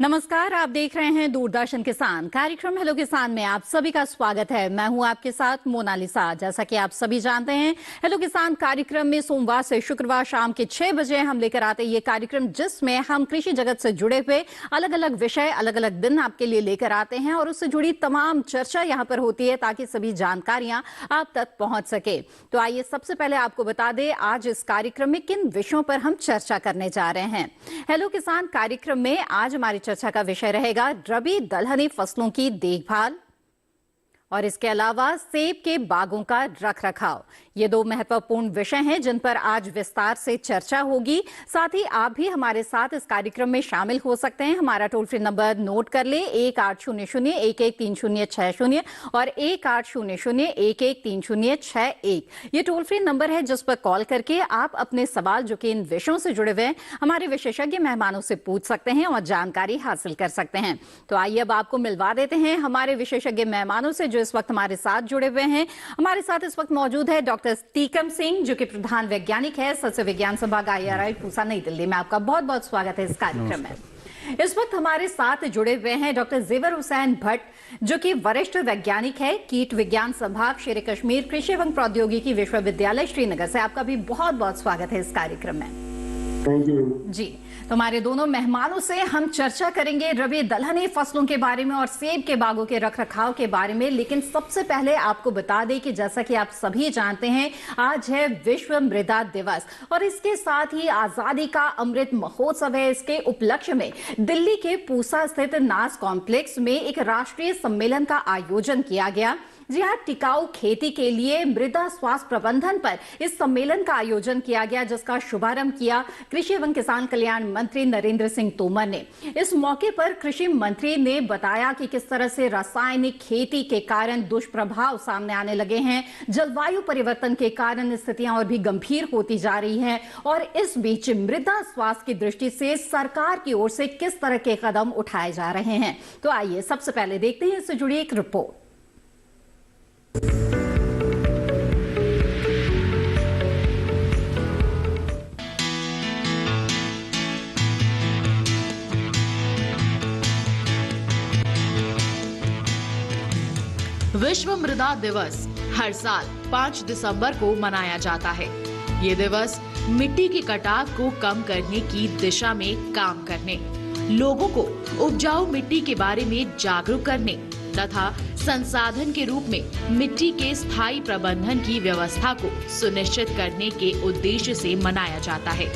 नमस्कार, आप देख रहे हैं दूरदर्शन किसान कार्यक्रम हेलो किसान में आप सभी का स्वागत है। मैं हूं आपके साथ मोनालिसा। जैसा कि आप सभी जानते हैं, हेलो किसान कार्यक्रम में सोमवार से शुक्रवार शाम के 6 बजे हम लेकर आते हैं ये कार्यक्रम, जिसमें हम कृषि जगत से जुड़े हुए अलग अलग विषय अलग अलग दिन आपके लिए लेकर आते हैं और उससे जुड़ी तमाम चर्चा यहाँ पर होती है ताकि सभी जानकारियां आप तक पहुंच सके। तो आइए सबसे पहले आपको बता दें आज इस कार्यक्रम में किन विषयों पर हम चर्चा करने जा रहे हैं। हेलो किसान कार्यक्रम में आज हमारी चर्चा का विषय रहेगा रबी दलहनी फसलों की देखभाल और इसके अलावा सेब के बागों का रखरखाव। ये दो महत्वपूर्ण विषय हैं जिन पर आज विस्तार से चर्चा होगी। साथ ही आप भी हमारे साथ इस कार्यक्रम में शामिल हो सकते हैं। हमारा टोल फ्री नंबर नोट कर ले 1800-113060 और 1800-113061। ये टोल फ्री नंबर है जिस पर कॉल करके आप अपने सवाल जो कि इन विषयों से जुड़े हुए हैं हमारे विशेषज्ञ मेहमानों से पूछ सकते हैं और जानकारी हासिल कर सकते हैं। तो आइए अब आपको मिलवा देते हैं हमारे विशेषज्ञ मेहमानों से जो इस वक्त हमारे साथ जुड़े हुए हैं। हमारे साथ इस वक्त मौजूद है डॉक्टर टीकम सिंह, जो कि प्रधान वैज्ञानिक है सस्य विज्ञान संभाग IRI पूसा नई दिल्ली में। आपका बहुत बहुत स्वागत है इस कार्यक्रम में। इस वक्त हमारे साथ जुड़े हुए हैं डॉक्टर जेवर हुसैन भट्ट, जो कि वरिष्ठ वैज्ञानिक है कीट विज्ञान संभाग शेर कश्मीर कृषि एवं प्रौद्योगिकी विश्वविद्यालय श्रीनगर से। आपका भी बहुत बहुत स्वागत है इस कार्यक्रम में। थैंक यू जी। तो हमारे दोनों मेहमानों से हम चर्चा करेंगे रबी दलहनी फसलों के बारे में और सेब के बागों के रखरखाव के बारे में। लेकिन सबसे पहले आपको बता दें कि जैसा कि आप सभी जानते हैं आज है विश्व मृदा दिवस और इसके साथ ही आजादी का अमृत महोत्सव है। इसके उपलक्ष्य में दिल्ली के पूसा स्थित नास कॉम्प्लेक्स में एक राष्ट्रीय सम्मेलन का आयोजन किया गया। जी हाँ, टिकाऊ खेती के लिए मृदा स्वास्थ्य प्रबंधन पर इस सम्मेलन का आयोजन किया गया, जिसका शुभारंभ किया कृषि एवं किसान कल्याण मंत्री नरेंद्र सिंह तोमर ने। इस मौके पर कृषि मंत्री ने बताया कि किस तरह से रासायनिक खेती के कारण दुष्प्रभाव सामने आने लगे हैं, जलवायु परिवर्तन के कारण स्थितियां और भी गंभीर होती जा रही हैं और इस बीच मृदा स्वास्थ्य की दृष्टि से सरकार की ओर से किस तरह के कदम उठाए जा रहे हैं। तो आइए सबसे पहले देखते हैं इससे जुड़ी एक रिपोर्ट। विश्व मृदा दिवस हर साल 5 दिसंबर को मनाया जाता है। ये दिवस मिट्टी के कटाव को कम करने की दिशा में काम करने, लोगों को उपजाऊ मिट्टी के बारे में जागरूक करने तथा संसाधन के रूप में मिट्टी के स्थायी प्रबंधन की व्यवस्था को सुनिश्चित करने के उद्देश्य से मनाया जाता है।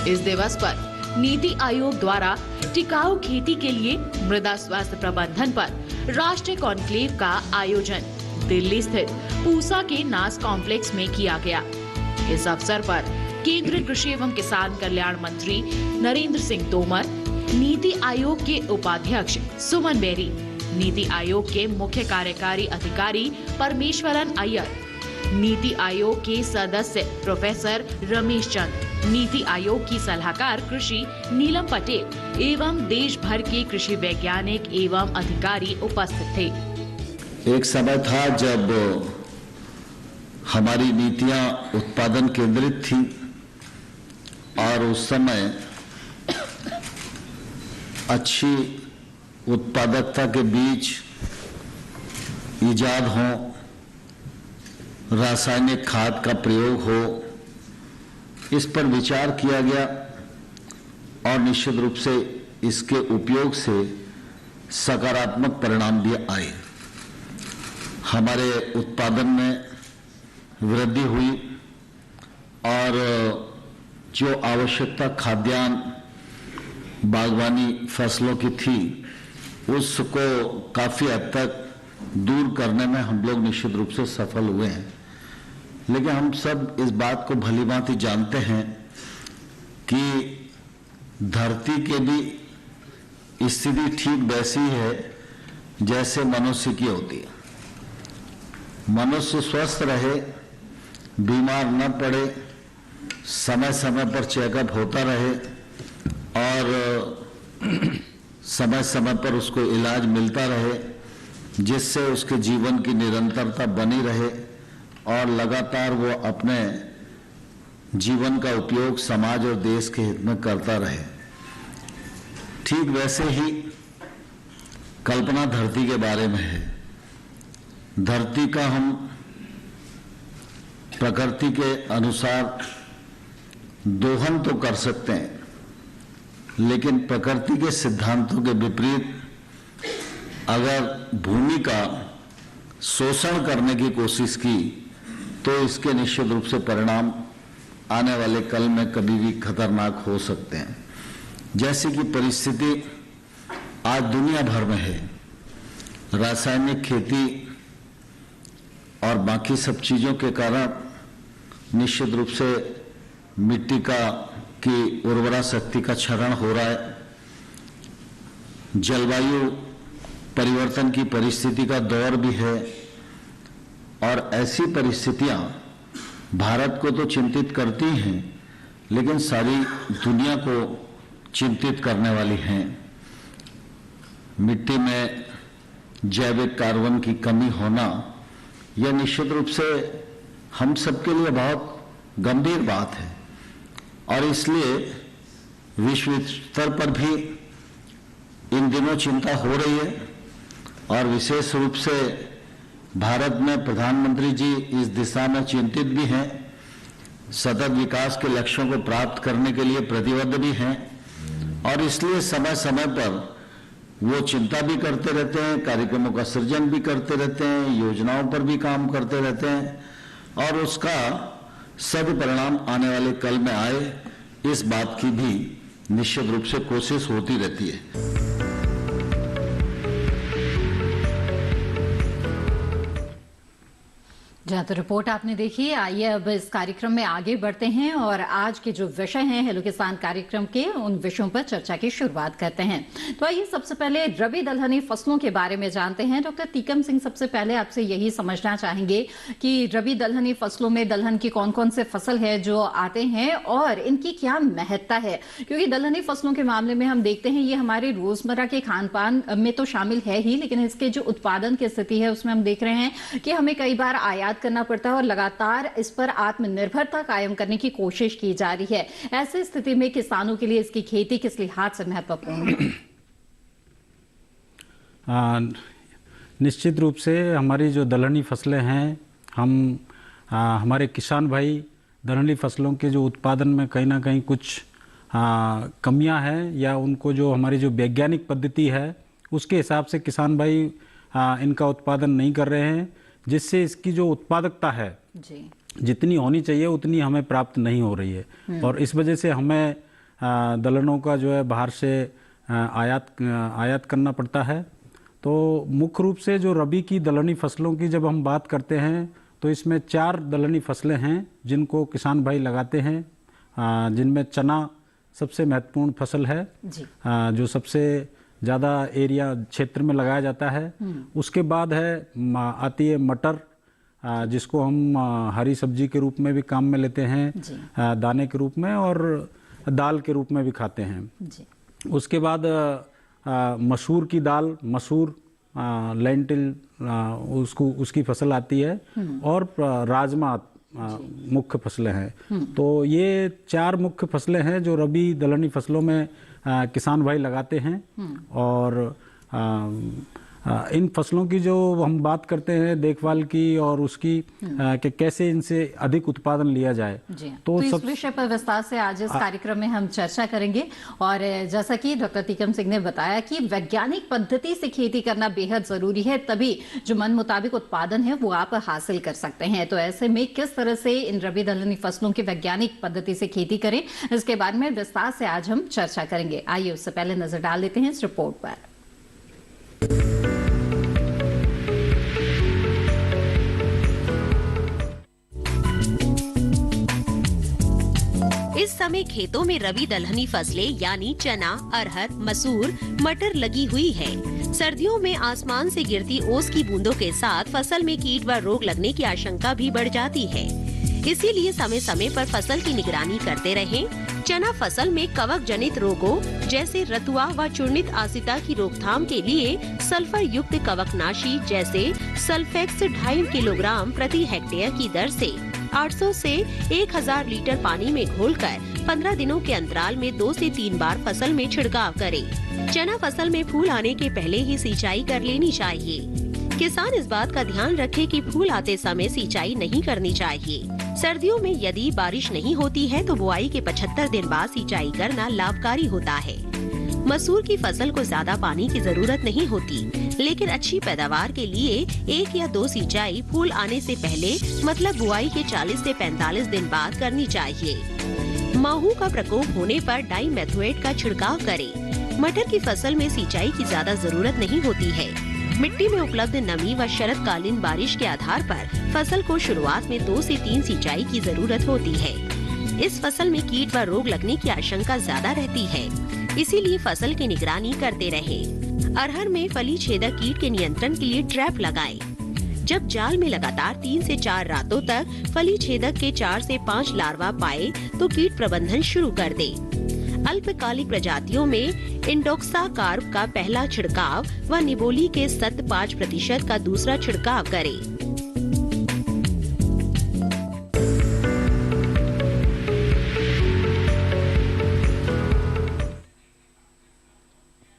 इस दिवस पर नीति आयोग द्वारा टिकाऊ खेती के लिए मृदा स्वास्थ्य प्रबंधन पर राष्ट्रीय कॉन्क्लेव का आयोजन दिल्ली स्थित पूसा के नास कॉम्प्लेक्स में किया गया। इस अवसर पर केंद्रीय कृषि एवं किसान कल्याण मंत्री नरेंद्र सिंह तोमर, नीति आयोग के उपाध्यक्ष सुमन बेरी, नीति आयोग के मुख्य कार्यकारी अधिकारी परमेश्वरन अय्यर, नीति आयोग के सदस्य प्रोफेसर रमेश चंद, नीति आयोग की सलाहकार कृषि नीलम पटेल एवं देश भर के कृषि वैज्ञानिक एवं अधिकारी उपस्थित थे। एक समय था जब हमारी नीतियां उत्पादन केंद्रित थी और उस समय अच्छी उत्पादकता के बीच इजाद हो, रासायनिक खाद का प्रयोग हो, इस पर विचार किया गया और निश्चित रूप से इसके उपयोग से सकारात्मक परिणाम भी आए। हमारे उत्पादन में वृद्धि हुई और जो आवश्यकता खाद्यान्न बागवानी फसलों की थी उसको काफी हद तक दूर करने में हम लोग निश्चित रूप से सफल हुए हैं। लेकिन हम सब इस बात को भलीभांति जानते हैं कि धरती के भी स्थिति ठीक वैसी है जैसे मनुष्य की होती है। मनुष्य स्वस्थ रहे, बीमार न पड़े, समय समय पर चेकअप होता रहे और समय समय पर उसको इलाज मिलता रहे, जिससे उसके जीवन की निरंतरता बनी रहे और लगातार वो अपने जीवन का उपयोग समाज और देश के हित में करता रहे। ठीक वैसे ही कल्पना धरती के बारे में है। धरती का हम प्रकृति के अनुसार दोहन तो कर सकते हैं, लेकिन प्रकृति के सिद्धांतों के विपरीत अगर भूमि का शोषण करने की कोशिश की तो इसके निश्चित रूप से परिणाम आने वाले कल में कभी भी खतरनाक हो सकते हैं। जैसे कि परिस्थिति आज दुनिया भर में है, रासायनिक खेती और बाकी सब चीजों के कारण निश्चित रूप से मिट्टी की उर्वरा शक्ति का क्षरण हो रहा है। जलवायु परिवर्तन की परिस्थिति का दौर भी है और ऐसी परिस्थितियां भारत को तो चिंतित करती हैं, लेकिन सारी दुनिया को चिंतित करने वाली हैं। मिट्टी में जैविक कार्बन की कमी होना यह निश्चित रूप से हम सबके लिए बहुत गंभीर बात है और इसलिए विश्व स्तर पर भी इन दिनों चिंता हो रही है और विशेष रूप से भारत में प्रधानमंत्री जी इस दिशा में चिंतित भी हैं, सतत विकास के लक्ष्यों को प्राप्त करने के लिए प्रतिबद्ध भी हैं और इसलिए समय समय पर वो चिंता भी करते रहते हैं, कार्यक्रमों का सृजन भी करते रहते हैं, योजनाओं पर भी काम करते रहते हैं और उसका सदपरिणाम आने वाले कल में आए, इस बात की भी निश्चित रूप से कोशिश होती रहती है। जहाँ तो रिपोर्ट आपने देखी। आइए अब इस कार्यक्रम में आगे बढ़ते हैं और आज के जो विषय हैं हेलो किसान कार्यक्रम के, उन विषयों पर चर्चा की शुरुआत करते हैं। तो आइए सबसे पहले रबी दलहनी फसलों के बारे में जानते हैं। डॉक्टर टीकम सिंह, सबसे पहले आपसे यही समझना चाहेंगे कि रबी दलहनी फसलों में दलहन की कौन कौन से फसल है जो आते हैं और इनकी क्या महत्ता है, क्योंकि दलहनी फसलों के मामले में हम देखते हैं ये हमारे रोजमर्रा के खान पान में तो शामिल है ही, लेकिन इसके जो उत्पादन की स्थिति है उसमें हम देख रहे हैं कि हमें कई बार आयात करना पड़ता है और लगातार इस पर आत्मनिर्भरता कायम करने की कोशिश की जा रही है। ऐसी स्थिति में किसानों के लिए इसकी खेती किस लिहाज से महत्वपूर्ण है? निश्चित रूप से हमारी जो दलहनी फसलें हैं, हमारे किसान भाई दलहनी फसलों के जो उत्पादन में कहीं ना कहीं कुछ कमियां हैं या उनको जो हमारी जो वैज्ञानिक पद्धति है उसके हिसाब से किसान भाई इनका उत्पादन नहीं कर रहे हैं, जिससे इसकी जो उत्पादकता है जी, जितनी होनी चाहिए उतनी हमें प्राप्त नहीं हो रही है और इस वजह से हमें दलहनों का जो है बाहर से आयात करना पड़ता है। तो मुख्य रूप से जो रबी की दलहनी फसलों की जब हम बात करते हैं तो इसमें 4 दलहनी फसलें हैं जिनको किसान भाई लगाते हैं, जिनमें चना सबसे महत्वपूर्ण फसल है जी। जो सबसे ज़्यादा एरिया क्षेत्र में लगाया जाता है। उसके बाद आती है मटर, जिसको हम हरी सब्जी के रूप में भी काम में लेते हैं, दाने के रूप में और दाल के रूप में भी खाते हैं जी। उसके बाद मसूर की दाल, मसूर लेंटिल, उसकी फसल आती है और राजमा मुख्य फसलें हैं। तो ये 4 मुख्य फसलें हैं जो रबी दलहनी फसलों में किसान भाई लगाते हैं और इन फसलों की जो हम बात करते हैं देखभाल की और उसकी कि कैसे इनसे अधिक उत्पादन लिया जाए, तो इस विषय पर विस्तार से आज इस कार्यक्रम में हम चर्चा करेंगे। और जैसा कि डॉक्टर टीकम सिंह ने बताया कि वैज्ञानिक पद्धति से खेती करना बेहद जरूरी है, तभी जो मन मुताबिक उत्पादन है वो आप हासिल कर सकते हैं। तो ऐसे में किस तरह से इन रबी दलहनी फसलों की वैज्ञानिक पद्धति से खेती करें, इसके बारे में विस्तार से आज हम चर्चा करेंगे। आइए उससे पहले नजर डाल लेते हैं इस रिपोर्ट पर। इस समय खेतों में रबी दलहनी फसलें यानी चना, अरहर, मसूर, मटर लगी हुई है। सर्दियों में आसमान से गिरती ओस की बूंदों के साथ फसल में कीट व रोग लगने की आशंका भी बढ़ जाती है, इसीलिए समय समय पर फसल की निगरानी करते रहें। चना फसल में कवक जनित रोगों जैसे रतुआ व चूर्णित आसिता की रोकथाम के लिए सल्फर युक्त कवकनाशी जैसे सल्फेक्स 2.5 किलोग्राम प्रति हेक्टेयर की दर से 800 से 1000 लीटर पानी में घोलकर 15 दिनों के अंतराल में 2 से 3 बार फसल में छिड़काव करें। चना फसल में फूल आने के पहले ही सिंचाई कर लेनी चाहिए। किसान इस बात का ध्यान रखे कि फूल आते समय सिंचाई नहीं करनी चाहिए। सर्दियों में यदि बारिश नहीं होती है तो बुआई के 75 दिन बाद सिंचाई करना लाभकारी होता है। मसूर की फसल को ज्यादा पानी की जरूरत नहीं होती, लेकिन अच्छी पैदावार के लिए 1 या 2 सिंचाई फूल आने से पहले मतलब बुआई के 40 से 45 दिन बाद करनी चाहिए। माहू का प्रकोप होने पर डाइमेथोएट का छिड़काव करें। मटर की फसल में सिंचाई की ज्यादा जरूरत नहीं होती है। मिट्टी में उपलब्ध नमी व शरतकालीन बारिश के आधार पर फसल को शुरुआत में 2 से 3 सिंचाई की जरूरत होती है। इस फसल में कीट व रोग लगने की आशंका ज्यादा रहती है, इसीलिए फसल की निगरानी करते रहें। अरहर में फली छेदक कीट के नियंत्रण के लिए ट्रैप लगाएं। जब जाल में लगातार 3 से 4 रातों तक फली छेदक के 4 से 5 लार्वा पाए तो कीट प्रबंधन शुरू कर दें। अल्पकालिक प्रजातियों में इंडोक्साकार्ब का पहला छिड़काव व निबोली के 5% का दूसरा छिड़काव करें।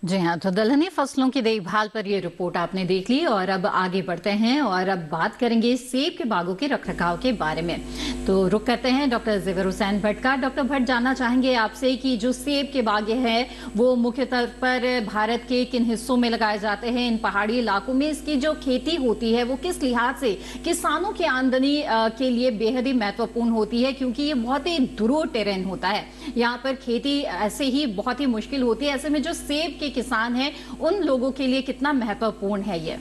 जी हाँ, तो दलहनी फसलों की देखभाल पर ये रिपोर्ट आपने देख ली और अब आगे बढ़ते हैं और अब बात करेंगे सेब के बागों के रखरखाव के बारे में। तो रुक करते हैं डॉक्टर ज़ेवर हुसैन भट्ट का। डॉक्टर भट्ट, जानना चाहेंगे आपसे कि जो सेब के बागें हैं वो मुख्य तौर पर भारत के किन हिस्सों में लगाए जाते हैं? इन पहाड़ी इलाकों में इसकी जो खेती होती है वो किस लिहाज से किसानों की आमदनी के लिए बेहद ही महत्वपूर्ण होती है, क्योंकि ये बहुत ही दूर टेरेन होता है, यहाँ पर खेती ऐसे ही बहुत ही मुश्किल होती है। ऐसे में जो सेब के किसान हैं उन लोगों के लिए कितना महत्वपूर्ण है ये?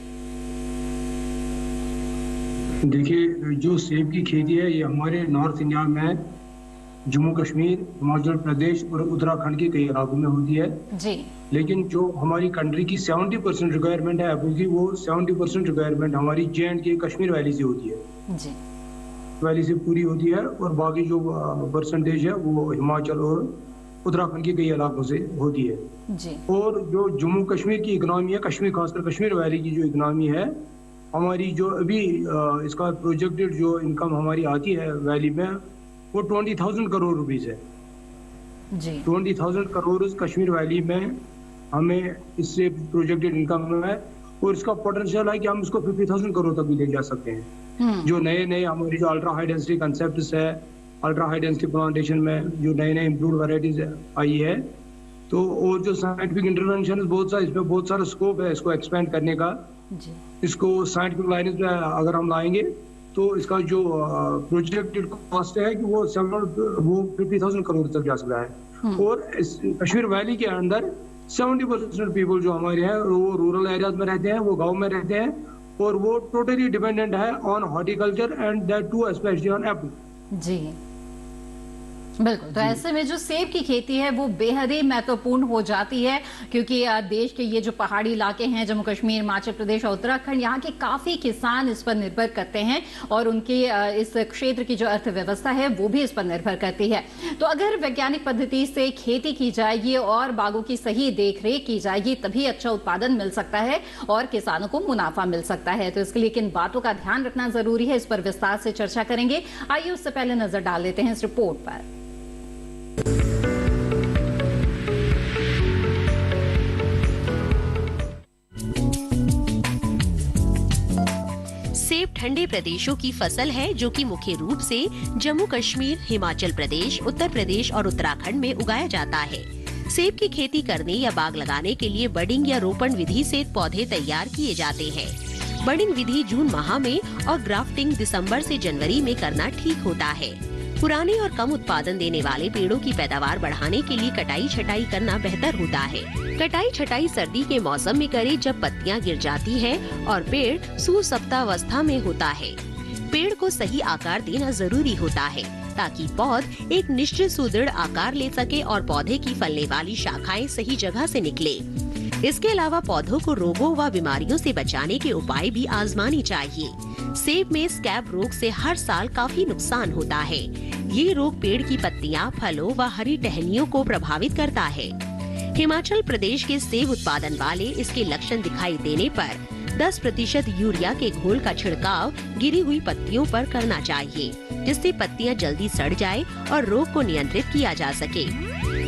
देखिए, जो सेब की खेती है ये हमारे नॉर्थ इंडिया में जम्मू कश्मीर, हिमाचल प्रदेश और उत्तराखंड के कई इलाकों में होती है जी। लेकिन जो हमारी कंट्री की 70% रिक्वायरमेंट है, क्योंकि वो 70% रिक्वायरमेंट हमारी जे&के कश्मीर वैली से होती है जी, वैली से पूरी होती है, और बाकी जो परसेंटेज है वो हिमाचल और उत्तराखंड के कई इलाकों से होती है जी। और जो जम्मू कश्मीर की इकोनॉमी है, कश्मीर खासकर कश्मीर वैली की जो इकोनॉमी है, हमारी जो अभी इसका प्रोजेक्टेड जो इनकम हमारी आती है वैली में वो 20,000 करोड़ रुपीस है जी। 20,000 करोड़ कश्मीर वैली में हमें इससे प्रोजेक्टेड इनकम है, और इसका पोटेंशियल है कि हम इसको 50,000 करोड़ तक भी ले जा सकते हैं। जो नए हमारी जो अल्ट्रा हाई डेंसिटी कंसेप्ट है, अल्ट्रा हाई डेंसिटी प्लांटेशन में जो नए इम्प्रूव्ड वैरायटीज आई है, तो और जो साइंटिफिक इंटरवेंशन बहुत सारा, इसमें बहुत सारा स्कोप है इसको एक्सपेंड करने का जी। इसको साइंटिफिक लाइन पे अगर हम लाएंगे तो इसका जो प्रोजेक्टेड कॉस्ट है कि वो 50,000 करोड़ तक जा सकता है। और इस कश्मीर वैली के अंदर 70% पीपल जो हमारे हैं वो रूरल एरियाज में रहते हैं, वो गांव में रहते हैं, और वो टोटली डिपेंडेंट है on horticulture and that too specially on apple जी। बिल्कुल, तो ऐसे में जो सेब की खेती है वो बेहद ही महत्वपूर्ण हो जाती है, क्योंकि देश के ये जो पहाड़ी इलाके हैं, जम्मू कश्मीर, हिमाचल प्रदेश और उत्तराखंड, यहाँ के काफी किसान इस पर निर्भर करते हैं और उनकी इस क्षेत्र की जो अर्थव्यवस्था है वो भी इस पर निर्भर करती है। तो अगर वैज्ञानिक पद्धति से खेती की जाएगी और बागों की सही देखरेख की जाएगी तभी अच्छा उत्पादन मिल सकता है और किसानों को मुनाफा मिल सकता है। तो इसके लिए किन बातों का ध्यान रखना जरूरी है, इस पर विस्तार से चर्चा करेंगे। आइए उससे पहले नजर डाल लेते हैं इस रिपोर्ट पर। सेब ठंडे प्रदेशों की फसल है जो कि मुख्य रूप से जम्मू कश्मीर, हिमाचल प्रदेश, उत्तर प्रदेश और उत्तराखंड में उगाया जाता है। सेब की खेती करने या बाग लगाने के लिए बडिंग या रोपण विधि से पौधे तैयार किए जाते हैं। बडिंग विधि जून माह में और ग्राफ्टिंग दिसंबर से जनवरी में करना ठीक होता है। पुराने और कम उत्पादन देने वाले पेड़ों की पैदावार बढ़ाने के लिए कटाई छटाई करना बेहतर होता है। कटाई छटाई सर्दी के मौसम में करें जब पत्तियां गिर जाती हैं और पेड़ सुसप्तावस्था में होता है। पेड़ को सही आकार देना जरूरी होता है ताकि पौध एक निश्चित सुदृढ़ आकार ले सके और पौधे की फलने वाली शाखाएं सही जगह से निकले। इसके अलावा पौधों को रोगों व बीमारियों से बचाने के उपाय भी आजमाने चाहिए। सेब में स्कैब रोग से हर साल काफी नुकसान होता है। ये रोग पेड़ की पत्तियां, फलों व हरी टहनियों को प्रभावित करता है। हिमाचल प्रदेश के सेब उत्पादन वाले इसके लक्षण दिखाई देने पर 10% यूरिया के घोल का छिड़काव गिरी हुई पत्तियों पर करना चाहिए, जिससे पत्तियां जल्दी सड़ जाए और रोग को नियंत्रित किया जा सके।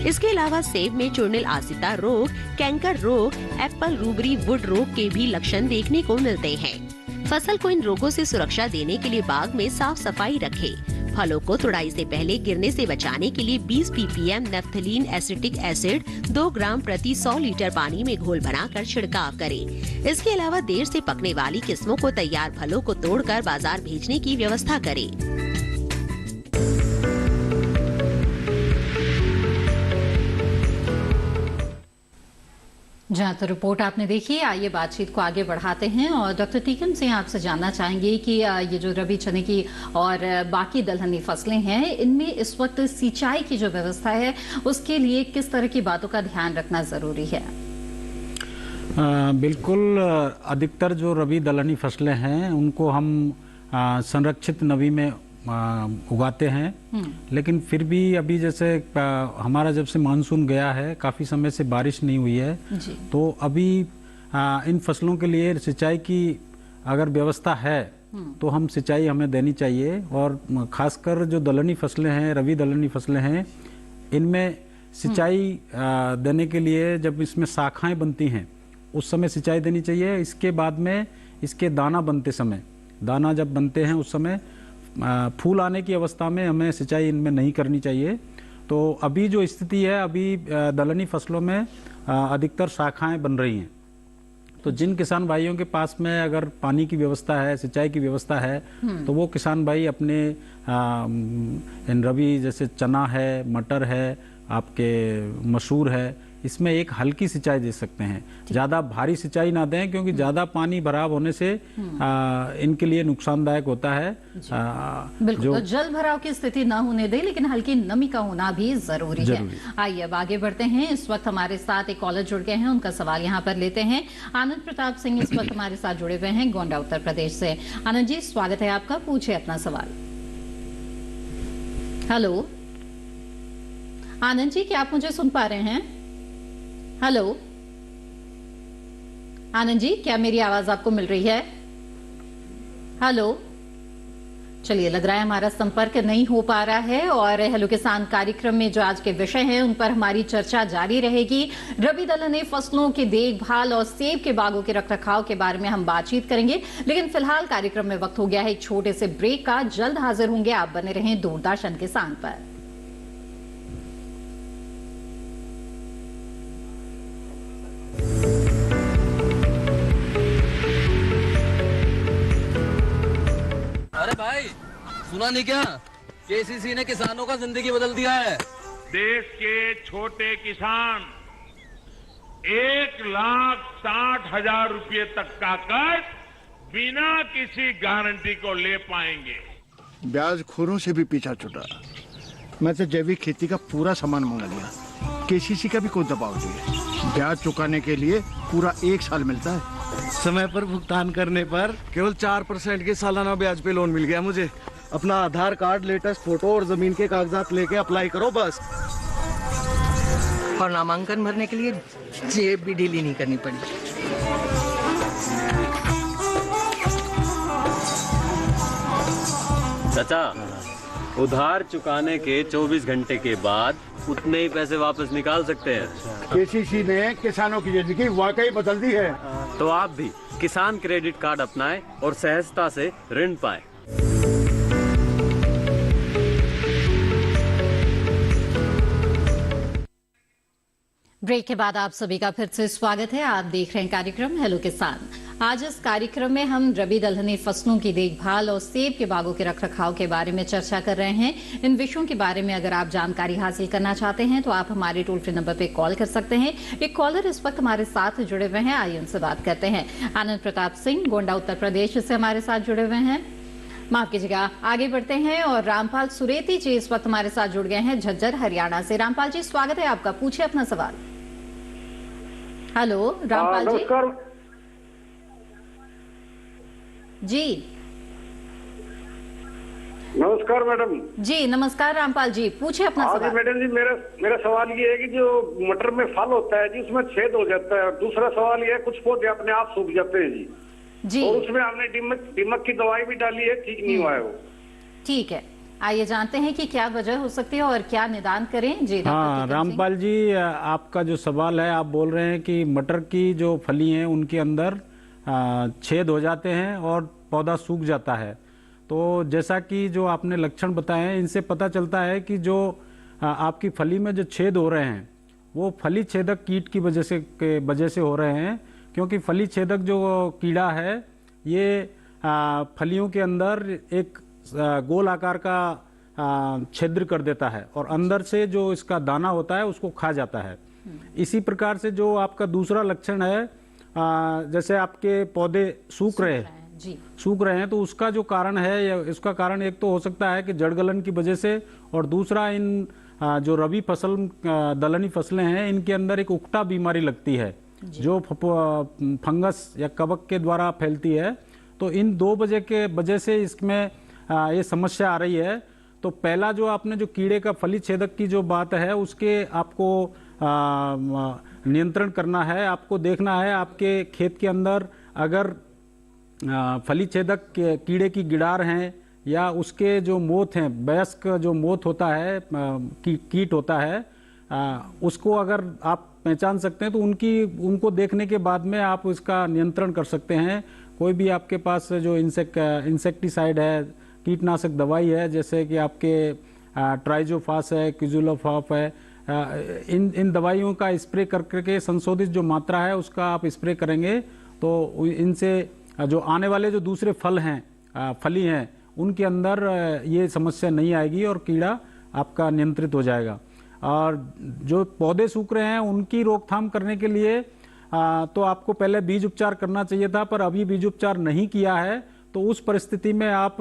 इसके अलावा सेब में चूर्निल आसिता रोग, कैंकर रोग, एप्पल रूबरी वुड रोग के भी लक्षण देखने को मिलते हैं। फसल को इन रोगों से सुरक्षा देने के लिए बाग में साफ सफाई रखें। फलों को तुड़ाई से पहले गिरने से बचाने के लिए 20 ppm नेफ्थलीन एसिटिक एसिड 2 ग्राम प्रति 100 लीटर पानी में घोल बनाकर छिड़काव करें। इसके अलावा देर से पकने वाली किस्मों को तैयार फलों को तोड़कर बाजार भेजने की व्यवस्था करें। जहाँ तो रिपोर्ट आपने देखी, आइए बातचीत को आगे बढ़ाते हैं और डॉक्टर टीकम से आपसे जानना चाहेंगे कि ये जो रबी चने की और बाकी दलहनी फसलें हैं, इनमें इस वक्त सिंचाई की जो व्यवस्था है उसके लिए किस तरह की बातों का ध्यान रखना जरूरी है? बिल्कुल, अधिकतर जो रबी दलहनी फसलें हैं उनको हम संरक्षित नमी में उगाते हैं, लेकिन फिर भी अभी जैसे हमारा जब से मानसून गया है काफ़ी समय से बारिश नहीं हुई है जी। तो अभी इन फसलों के लिए सिंचाई की अगर व्यवस्था है तो हम सिंचाई हमें देनी चाहिए। और खासकर जो दलहनी फसलें हैं, रबी दलहनी फसलें हैं, इनमें सिंचाई देने के लिए जब इसमें शाखाएं बनती हैं उस समय सिंचाई देनी चाहिए। इसके बाद में इसके दाना बनते समय, दाना जब बनते हैं उस समय फूल आने की अवस्था में हमें सिंचाई इनमें नहीं करनी चाहिए। तो अभी जो स्थिति है, अभी दलहनी फसलों में अधिकतर शाखाएं बन रही हैं। तो जिन किसान भाइयों के पास में अगर पानी की व्यवस्था है, सिंचाई की व्यवस्था है, तो वो किसान भाई अपने इन रबी जैसे चना है, मटर है, आपके मसूर है, इसमें एक हल्की सिंचाई दे सकते हैं। ज्यादा भारी सिंचाई ना दें क्योंकि ज्यादा पानी भराव होने से इनके लिए नुकसानदायक होता है। बिल्कुल, तो जल भराव की स्थिति ना होने दें, लेकिन हल्की नमी का होना भी जरूरी है। आइए अब आगे बढ़ते हैं। इस वक्त हमारे साथ एक कॉलर जुड़ गए हैं, उनका सवाल यहाँ पर लेते हैं। आनंद प्रताप सिंह इस वक्त हमारे साथ जुड़े हुए हैं गोंडा उत्तर प्रदेश से। आनंद जी, स्वागत है आपका, पूछे अपना सवाल। हेलो आनंद जी, क्या आप मुझे सुन पा रहे हैं? हेलो आनंद जी, क्या मेरी आवाज आपको मिल रही है? हेलो, चलिए लग रहा है हमारा संपर्क नहीं हो पा रहा है। और हेलो किसान कार्यक्रम में जो आज के विषय हैं उन पर हमारी चर्चा जारी रहेगी। रबी दलहनी फसलों की देखभाल और सेब के बागों के रखरखाव के बारे में हम बातचीत करेंगे, लेकिन फिलहाल कार्यक्रम में वक्त हो गया है एक छोटे से ब्रेक का। जल्द हाजिर होंगे, आप बने रहें दूरदर्शन किसान पर। अरे भाई, सुना नहीं क्या? केसीसी ने किसानों का जिंदगी बदल दिया है। देश के छोटे किसान 1,60,000 रुपये तक का कर्ज बिना किसी गारंटी को ले पाएंगे। ब्याज खोरों से भी पीछा छुटा। मैं तो जैविक खेती का पूरा सामान मंगा लिया। केसीसी का भी कोई दबाव नहीं है। ब्याज चुकाने के लिए पूरा 1 साल मिलता है। समय पर भुगतान करने पर केवल 4% के सालाना ब्याज पे लोन मिल गया मुझे। अपना आधार कार्ड, लेटेस्ट फोटो और जमीन के कागजात लेके अप्लाई करो बस। और नामांकन भरने के लिए जेब भी ढीली नहीं करनी पड़ी। चाचा, उधार चुकाने के 24 घंटे के बाद उतने ही पैसे वापस निकाल सकते हैं। केसीसी ने किसानों की जिंदगी वाकई बदल दी है। तो आप भी किसान क्रेडिट कार्ड अपनाएं और सहजता से ऋण पाएं। ब्रेक के बाद आप सभी का फिर से स्वागत है। आप देख रहे हैं कार्यक्रम हेलो किसान। आज इस कार्यक्रम में हम रबी दलहनी फसलों की देखभाल और सेब के बागों के रखरखाव के बारे में चर्चा कर रहे हैं। इन विषयों के बारे में अगर आप जानकारी हासिल करना चाहते हैं तो आप हमारे टोल फ्री नंबर पे कॉल कर सकते हैं। एक कॉलर इस वक्त हमारे साथ जुड़े हुए हैं, आइए उनसे बात करते हैं। आनंद प्रताप सिंह गोंडा उत्तर प्रदेश से हमारे साथ जुड़े हुए हैं। माफ कीजिएगा, आगे बढ़ते हैं। और रामपाल सुरेती जी इस वक्त हमारे साथ जुड़ गए हैं झज्जर हरियाणा से। रामपाल जी, स्वागत है आपका, पूछे अपना सवाल। हेलो रामपाल जी। जी नमस्कार मैडम जी। नमस्कार रामपाल जी, पूछे अपना सवाल। मैडम जी, मेरा सवाल ये है कि जो मटर में फल होता है जी, उसमें छेद हो जाता है। दूसरा सवाल ये है, कुछ पौधे अपने आप सूख जाते हैं जी। जी। और उसमें हमने दीमक की दवाई भी डाली है, ठीक नहीं हुआ है वो। ठीक है, आइए जानते हैं कि क्या वजह हो सकती है और क्या निदान करें। जी हाँ रामपाल जी, आपका जो सवाल है, आप बोल रहे हैं कि मटर की जो फली हैं उनके अंदर छेद हो जाते हैं और पौधा सूख जाता है। तो जैसा कि जो आपने लक्षण बताए हैं, इनसे पता चलता है कि जो आपकी फली में जो छेद हो रहे हैं वो फली छेदक कीट की वजह से हो रहे हैं, क्योंकि फली छेदक जो कीड़ा है ये फलियों के अंदर एक गोल आकार का छिद्र कर देता है और अंदर से जो इसका दाना होता है उसको खा जाता है। इसी प्रकार से जो आपका दूसरा लक्षण है, जैसे आपके पौधे सूख रहे हैं, तो उसका जो कारण है, या इसका कारण एक तो हो सकता है कि जड़ गलन की वजह से, और दूसरा इन जो रबी फसल दलहनी फसलें हैं इनके अंदर एक उकटा बीमारी लगती है जो फंगस या कवक के द्वारा फैलती है। तो इन दो वजह से इसमें ये समस्या आ रही है। तो पहला जो आपने जो कीड़े का फली छेदक की जो बात है उसके आपको नियंत्रण करना है। आपको देखना है आपके खेत के अंदर अगर फली छेदक कीड़े की गिडार हैं या उसके जो मोथ हैं, वयस्क जो मोथ होता है, कीट होता है, उसको अगर आप पहचान सकते हैं तो उनको देखने के बाद में आप इसका नियंत्रण कर सकते हैं। कोई भी आपके पास जो इंसेक्टिसाइड है, कीटनाशक दवाई है, जैसे कि आपके ट्राइजोफास है, क्यूजुलोफॉप है, इन दवाइयों का स्प्रे करके संशोधित जो मात्रा है उसका आप स्प्रे करेंगे तो इनसे जो आने वाले जो दूसरे फल हैं, फली हैं, उनके अंदर ये समस्या नहीं आएगी और कीड़ा आपका नियंत्रित हो जाएगा। और जो पौधे सूख रहे हैं उनकी रोकथाम करने के लिए तो आपको पहले बीज उपचार करना चाहिए था, पर अभी बीज उपचार नहीं किया है। तो उस परिस्थिति में आप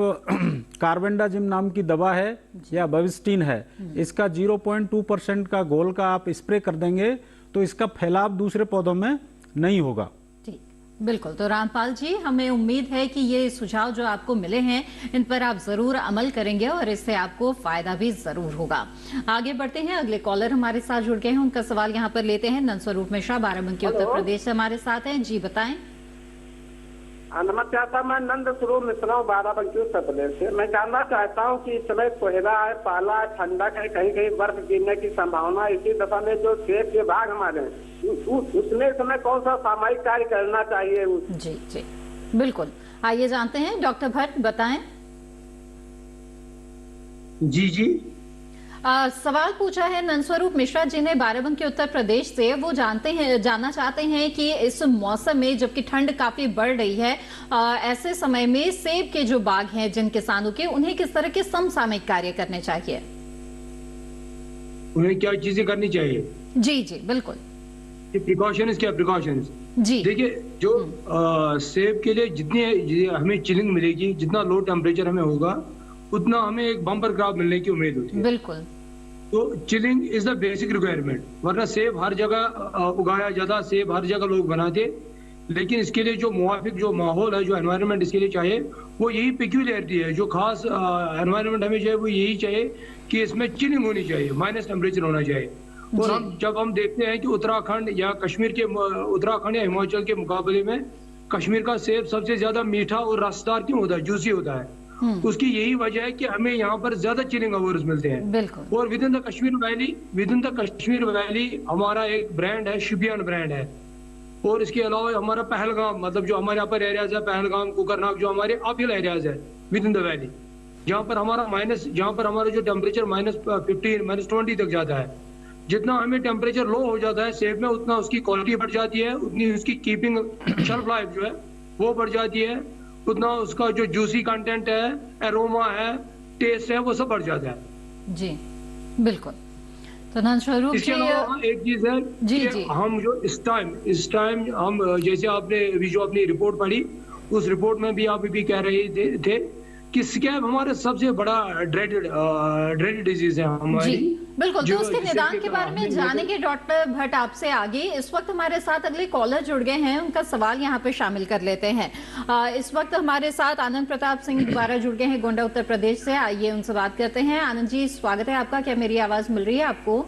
कार्बेंडाजिम नाम की दवा है या बविस्टीन है, इसका 0.2% का घोल का आप स्प्रे कर देंगे तो इसका फैलाव दूसरे पौधों में नहीं होगा। ठीक, बिल्कुल। तो रामपाल जी, हमें उम्मीद है कि ये सुझाव जो आपको मिले हैं इन पर आप जरूर अमल करेंगे और इससे आपको फायदा भी जरूर होगा। आगे बढ़ते हैं, अगले कॉलर हमारे साथ जुड़ गए हैं, उनका सवाल यहाँ पर लेते हैं। नंदस्वरूप मिश्रा बाराबंकी उत्तर प्रदेश से हमारे साथ हैं। जी बताएं। नमस्कार साहब, मैं नंदस्वरूप मिश्रा हूँ, बाराबंकी उत्तर प्रदेश से। मैं जानना चाहता हूँ कि इस समय कोहरा है, पाला है, ठंडक है, कहीं कहीं बर्फ गिरने की संभावना है। इसी दशा में जो सेब के बाग हमारे उसमें समय कौन सा सामयिक कार्य करना चाहिए? जी जी बिल्कुल, आइए जानते हैं। डॉक्टर भट्ट बताएं। जी जी सवाल पूछा है नंदस्वरूप मिश्रा जी ने बाराबंकी उत्तर प्रदेश से। वो जानना चाहते हैं कि इस मौसम में जबकि ठंड काफी बढ़ रही है, ऐसे समय में सेब के जो बाग हैं जिन किसानों के, उन्हें किस तरह के समसामयिक कार्य करने चाहिए? उन्हें क्या चीजें करनी चाहिए? जी जी बिल्कुल। प्रिकॉशंस क्या प्रिकॉशंस? जी देखिए, जो सेब के लिए जितनी हमें चिलिंग मिलेगी, जितना लो टेम्परेचर हमें होगा, उतना हमें एक बम्पर क्रॉप मिलने की उम्मीद होती है। बिल्कुल। तो chilling is the basic requirement, वरना सेब हर जगह उगाया जाता, सेब हर जगह लोग बनाते, लेकिन इसके लिए जो मुवाफिक जो माहौल है, जो एनवायरनमेंट इसके लिए चाहिए, वो यही पिक्यूलियरिटी है। जो खास एनवायरनमेंट हमें चाहिए वो यही चाहिए कि इसमें चिलिंग होनी चाहिए, माइनस टेम्परेचर होना चाहिए। और जब हम देखते हैं कि उत्तराखंड या हिमाचल के मुकाबले में कश्मीर का सेब सबसे ज्यादा मीठा और रसदार क्यों होता है, जूसी होता है, उसकी यही वजह है कि हमें यहाँ पर ज्यादा चिलिंग आवर्स मिलते हैं। बिल्कुल। और with in the Kashmir valley हमारा एक ब्रांड है, शिपियान ब्रांड है। और इसके अलावा हमारा पहलगाम, मतलब जो हमारे यहाँ पर एरियाज है, पहलगाम, कुकरनाग, जो हमारे अपहिल एरियाज है विद इन द वैली, जहाँ पर हमारा जो टेम्परेचर -15 -20 तक जाता है। जितना हमें टेम्परेचर लो हो जाता है सेब में, उतना उसकी क्वालिटी बढ़ जाती है, उतनी उसकी कीपिंग शेल्फ लाइफ जो है वो बढ़ जाती है, उतना उसका जो जूसी कंटेंट है, एरोमा है, टेस्ट है, वो सब बढ़ जाता है। जी बिल्कुल। तो नंदस्वरूप इसके अलावा एक चीज है कि हम जो इस टाइम हम, जैसे आपने अभी जो अपनी रिपोर्ट पढ़ी, उस रिपोर्ट में भी आप भी कह रहे थे कि स्कैब हमारा सबसे बड़ा ड्रेडेड डिजीज है हमारी। बिल्कुल। तो उसके निदान के बारे में जानेंगे डॉक्टर भट्ट आपसे आगे। इस वक्त हमारे साथ अगले कॉलर जुड़ गए हैं, उनका सवाल यहाँ पे शामिल कर लेते हैं। इस वक्त हमारे साथ आनंद प्रताप सिंह दोबारा जुड़ गए हैं, गोंडा उत्तर प्रदेश से। आइए उनसे बात करते हैं। आनंद जी, स्वागत है आपका। क्या मेरी आवाज मिल रही है आपको?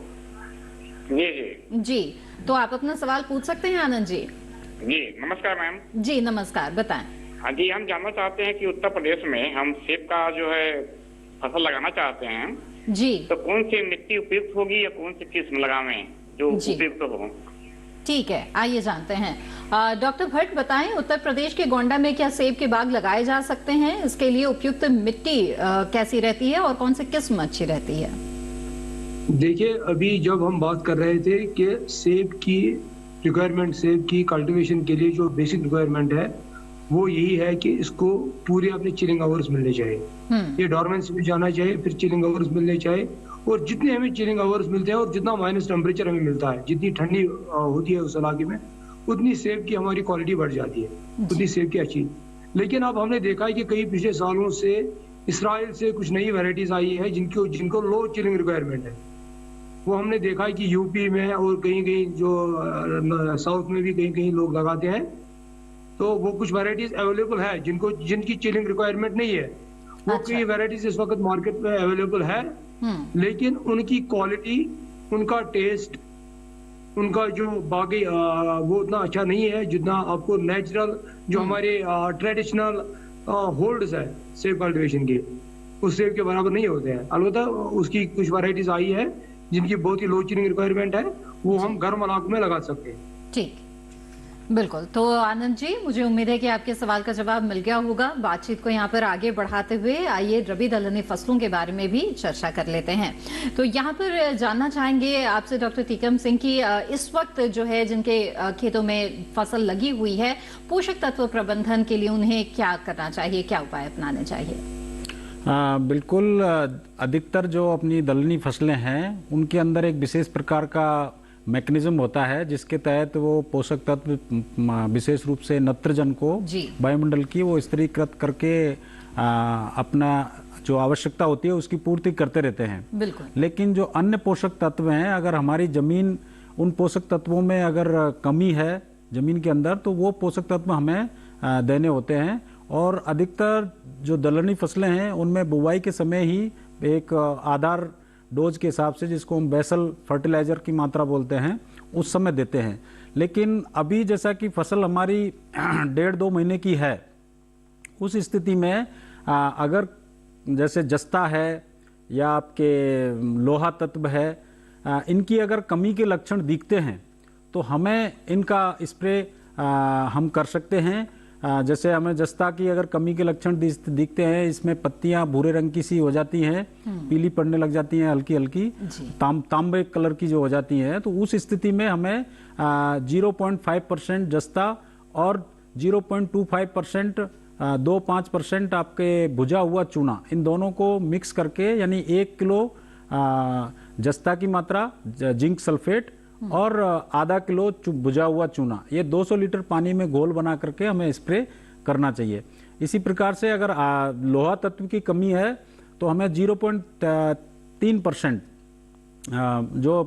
जी जी, तो आप अपना सवाल पूछ सकते हैं आनंद जी। जी नमस्कार मैम। जी नमस्कार, बताएं। हाँ जी, हम जानना चाहते हैं कि उत्तर प्रदेश में हम सेब का जो है फसल लगाना चाहते हैं जी, तो कौन सी मिट्टी उपयुक्त होगी या कौन सी किस्म लगावें जो उपयुक्त हो? ठीक है, आइए जानते हैं। डॉक्टर भट्ट बताएं, उत्तर प्रदेश के गोंडा में क्या सेब के बाग लगाए जा सकते हैं? इसके लिए उपयुक्त मिट्टी कैसी रहती है और कौन सी किस्म अच्छी रहती है? देखिए, अभी जब हम बात कर रहे थे कि सेब की रिक्वायरमेंट, सेब की कल्टीवेशन के लिए जो बेसिक रिक्वायरमेंट है वो यही है कि इसको पूरे अपने चिलिंग आवर्स मिलने चाहिए। ये डॉर्मेंसी में जाना चाहिए, फिर चिलिंग आवर्स मिलने चाहिए, और जितने हमें चिलिंग आवर्स मिलते हैं और जितना माइनस टेम्परेचर हमें मिलता है, जितनी ठंडी होती है उस इलाके में, उतनी सेब की हमारी क्वालिटी बढ़ जाती है, उतनी सेब की अच्छी। लेकिन अब हमने देखा है कि कई पिछले सालों से इसराइल से कुछ नई वैरायटीज आई है जिनको लो चिलिंग रिक्वायरमेंट है। वो हमने देखा है कि यूपी में और कहीं कहीं जो साउथ में भी कहीं कहीं लोग लगाते हैं, तो वो कुछ वैरायटीज अवेलेबल है जिनकी चिलिंग रिक्वायरमेंट नहीं है। वो कई वैरायटीज इस वक्त मार्केट में अवेलेबल है, लेकिन उनकी क्वालिटी, उनका टेस्ट, उनका जो बाकी वो उतना अच्छा नहीं है जितना आपको नेचुरल जो हमारे ट्रेडिशनल होल्ड्स है सेब कल्टीवेशन के, उस सेब के बराबर नहीं होते हैं। अलबत्ता उसकी कुछ वैरायटीज आई है जिनकी बहुत ही लो चिलिंग रिक्वायरमेंट है, वो हम गर्म इलाकों में लगा सकते हैं। ठीक, बिल्कुल। तो आनंद जी, मुझे उम्मीद है कि आपके सवाल का जवाब मिल गया होगा। बातचीत को यहाँ पर आगे बढ़ाते हुए आइए रबी दलहनी फसलों के बारे में भी चर्चा कर लेते हैं। तो यहाँ पर जानना चाहेंगे आपसे डॉक्टर टीकम सिंह की इस वक्त जो है जिनके खेतों में फसल लगी हुई है, पोषक तत्व प्रबंधन के लिए उन्हें क्या करना चाहिए, क्या उपाय अपनाने चाहिए? बिल्कुल, अधिकतर जो अपनी दलहनी फसलें हैं उनके अंदर एक विशेष प्रकार का मैकेनिज्म होता है जिसके तहत वो पोषक तत्व, विशेष रूप से नत्रजन को वायुमंडल की, वो स्थिरीकृत करके अपना जो आवश्यकता होती है उसकी पूर्ति करते रहते हैं। बिल्कुल। लेकिन जो अन्य पोषक तत्व हैं, अगर हमारी जमीन उन पोषक तत्वों में अगर कमी है जमीन के अंदर, तो वो पोषक तत्व हमें देने होते हैं। और अधिकतर जो दलहनी फसलें हैं उनमें बुवाई के समय ही एक आधार डोज के हिसाब से, जिसको हम बेसल फर्टिलाइजर की मात्रा बोलते हैं, उस समय देते हैं। लेकिन अभी जैसा कि फसल हमारी 1.5-2 महीने की है, उस स्थिति में अगर जैसे जस्ता है या आपके लोहा तत्व है, इनकी अगर कमी के लक्षण दिखते हैं तो हमें इनका स्प्रे हम कर सकते हैं। जैसे हमें जस्ता की अगर कमी के लक्षण दिखते हैं, इसमें पत्तियां भूरे रंग की सी हो जाती हैं, पीली पड़ने लग जाती हैं, हल्की हल्की तांबे कलर की जो हो जाती हैं, तो उस स्थिति में हमें 0.5% जस्ता और 0.25% 2-5% आपके भुजा हुआ चूना, इन दोनों को मिक्स करके, यानी 1 किलो जस्ता की मात्रा जिंक सल्फेट और आधा किलो भुजा हुआ चूना, ये 200 लीटर पानी में घोल बना करके हमें स्प्रे करना चाहिए। इसी प्रकार से अगर लोहा तत्व की कमी है तो हमें 0.3% जो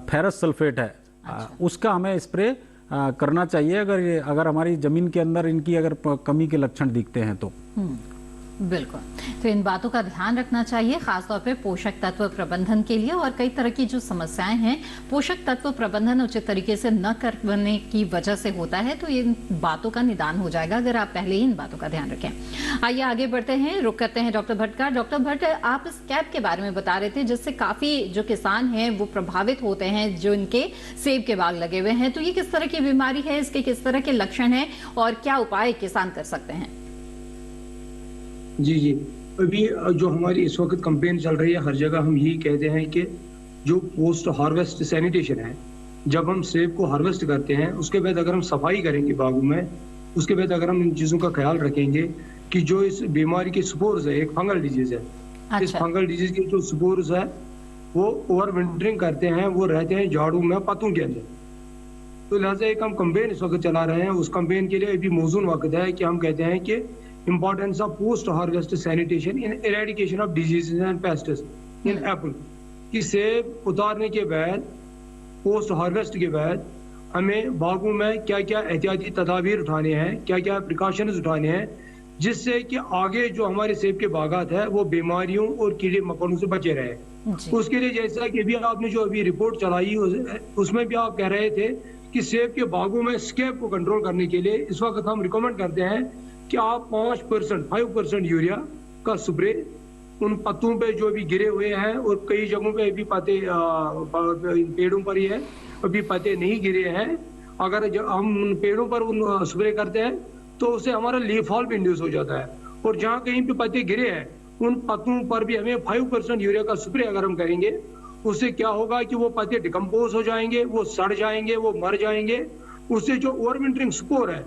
फेरस सल्फेट है, उसका हमें स्प्रे करना चाहिए अगर हमारी जमीन के अंदर इनकी अगर कमी के लक्षण दिखते हैं तो। बिल्कुल, तो इन बातों का ध्यान रखना चाहिए, खासतौर पे पोषक तत्व प्रबंधन के लिए। और कई तरह की जो समस्याएं हैं, पोषक तत्व प्रबंधन उचित तरीके से न करने की वजह से होता है, तो इन बातों का निदान हो जाएगा अगर आप पहले ही इन बातों का ध्यान रखें। आइए आगे बढ़ते हैं, रुक करते हैं डॉक्टर भट्ट का। डॉक्टर भट्ट, आप इस कैप के बारे में बता रहे थे जिससे काफी जो किसान हैं वो प्रभावित होते हैं, जो इनके सेब के बाग लगे हुए हैं। तो ये किस तरह की बीमारी है, इसके किस तरह के लक्षण है और क्या उपाय किसान कर सकते हैं? जी, अभी जो हमारी इस वक्त कंपेन चल रही है, हर जगह हम यही कहते हैं कि जो पोस्ट हार्वेस्ट सैनिटेशन है, जब हम सेब को हार्वेस्ट करते हैं उसके बाद अगर हम सफाई करेंगे बागों में, उसके बाद अगर हम इन चीज़ों का ख्याल रखेंगे कि जो इस बीमारी के स्पोर्स है, एक फंगल डिजीज है। अच्छा। इस फंगल डिजीज के जो स्पोर्स है वो ओवर विंटरिंग करते हैं, वो रहते हैं झाड़ू में, पत्तों के अंदर। तो लिहाजा एक हम कंपेन इस वक्त चला रहे हैं, उस कंपेन के लिए अभी मौजूद वक्त है कि हम कहते हैं कि importance of post harvest sanitation in eradication of diseases and pests in apple। कि सेब उतारने के बाद, पोस्ट हार्वेस्ट के बाद हमें बागों में क्या क्या एहतियाती तदाबीर उठाने हैं, क्या क्या प्रिकॉशंस उठाने हैं, जिससे कि आगे जो हमारे सेब के बागात है वो बीमारियों और कीड़े मकोड़ों से बचे रहे। उसके लिए जैसा कि अभी आपने जो अभी रिपोर्ट चलाई उसमें भी आप कह रहे थे कि सेब के बागों में स्कैब को कंट्रोल करने के लिए इस वक्त हम रिकमेंड करते हैं कि आप 5% यूरिया का स्प्रे उन पत्तों पे जो भी गिरे हुए हैं, और कई जगहों पे भी पत्ते पेड़ों पर ही है, अभी पत्ते नहीं गिरे हैं, अगर हम उन पेड़ों पर उन स्प्रे करते हैं तो उससे हमारा लीफ फॉल भी इंड्यूस हो जाता है। और जहाँ कहीं पे पत्ते गिरे हैं उन पत्तों पर भी हमें 5% यूरिया का स्प्रे अगर हम करेंगे, उससे क्या होगा कि वो पत्ते डिकम्पोज हो जाएंगे, वो सड़ जाएंगे, वो मर जाएंगे। उससे जो ओवरविंटरिंग स्पोर है,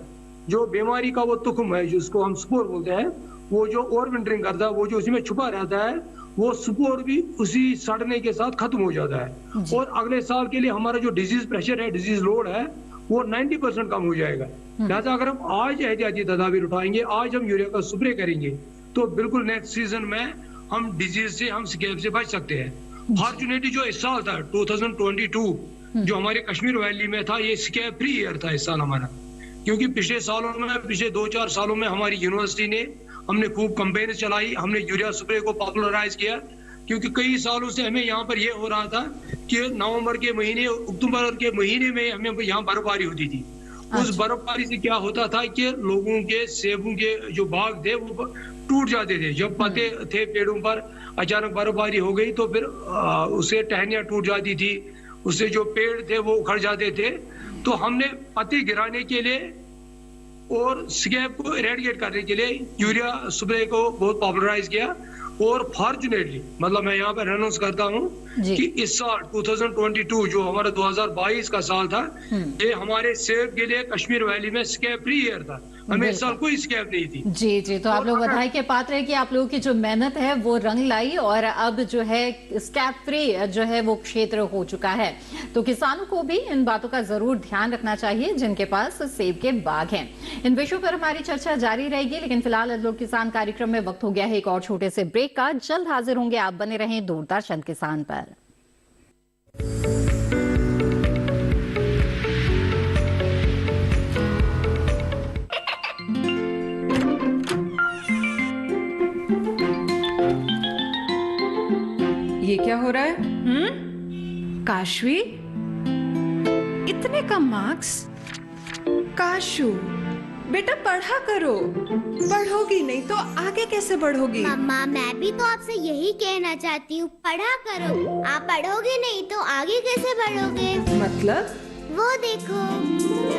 जो बीमारी का वो तुख्म है जिसको हम स्पोर बोलते हैं, वो जो ओवरविंटरिंग करता है, वो जो उसी में छुपा रहता है, वो स्पोर भी उसी सड़ने के साथ खत्म हो जाता है। और अगले साल के लिए हमारा जो डिजीज प्रेशर है, डिजीज लोड है, वो 90% कम हो जाएगा। लिहाजा अगर हम आज एहतियाती तदाबीर उठाएंगे, आज हम यूरिया का स्प्रे करेंगे, तो बिल्कुल नेक्स्ट सीजन में हम डिजीज से, हम स्कैब से बच सकते हैं। फॉर्चुनेटली जो इस साल था 2022 जो हमारे कश्मीर वैली में था, ये स्कैब फ्री ईयर था इस साल हमारा, क्योंकि पिछले सालों में, पिछले 2-4 सालों में हमारी यूनिवर्सिटी ने, हमने खूब कैंपेन चलाई, हमने यूरिया स्प्रे को पॉपुलराइज किया, क्योंकि कई सालों से हमें यहाँ पर यह हो रहा था कि नवंबर के महीने, अक्टूबर के महीने में हमें यहाँ बर्फबारी होती थी। उस बर्फबारी से क्या होता था कि लोगों के सेबों के जो बाग थे वो टूट जाते थे। जब पत्ते थे पेड़ों पर, अचानक बर्फबारी हो गई तो फिर उससे टहनियां टूट जाती थी, उससे जो पेड़ थे वो उखड़ जाते थे। तो हमने पत्ते गिराने के लिए और स्कैब को इरेडिकेट करने के लिए यूरिया स्प्रे को बहुत पॉपुलराइज किया। और फॉर्चुनेटली, मतलब मैं यहाँ पर अनाउंस करता हूँ कि इस साल 2022 जो हमारा 2022 का साल था, ये हमारे सेब के लिए कश्मीर वैली में स्कैब फ्री ईयर था। हमें इस साल कोई स्कैब नहीं थी। जी जी, तो आप लोग बधाई के पात्र है कि आप लोगों की जो मेहनत है वो रंग लाई, और अब जो है स्कैब फ्री जो है वो क्षेत्र हो चुका है। तो किसानों को भी इन बातों का जरूर ध्यान रखना चाहिए जिनके पास सेब के बाग हैं। इन विषयों पर हमारी चर्चा जारी रहेगी, लेकिन फिलहाल लोग किसान कार्यक्रम में वक्त हो गया है एक और छोटे से ब्रेक का। जल्द हाजिर होंगे, आप बने रहें दूरदर्शन किसान पर। ये क्या हो रहा है? काशवी, इतने कम मार्क्स? काशू बेटा पढ़ा करो, पढ़ोगी नहीं तो आगे कैसे बढ़ोगी? मम्मा मैं भी तो आपसे यही कहना चाहती हूँ, पढ़ा करो। आप पढ़ोगे नहीं तो आगे कैसे बढ़ोगे? मतलब? वो देखो,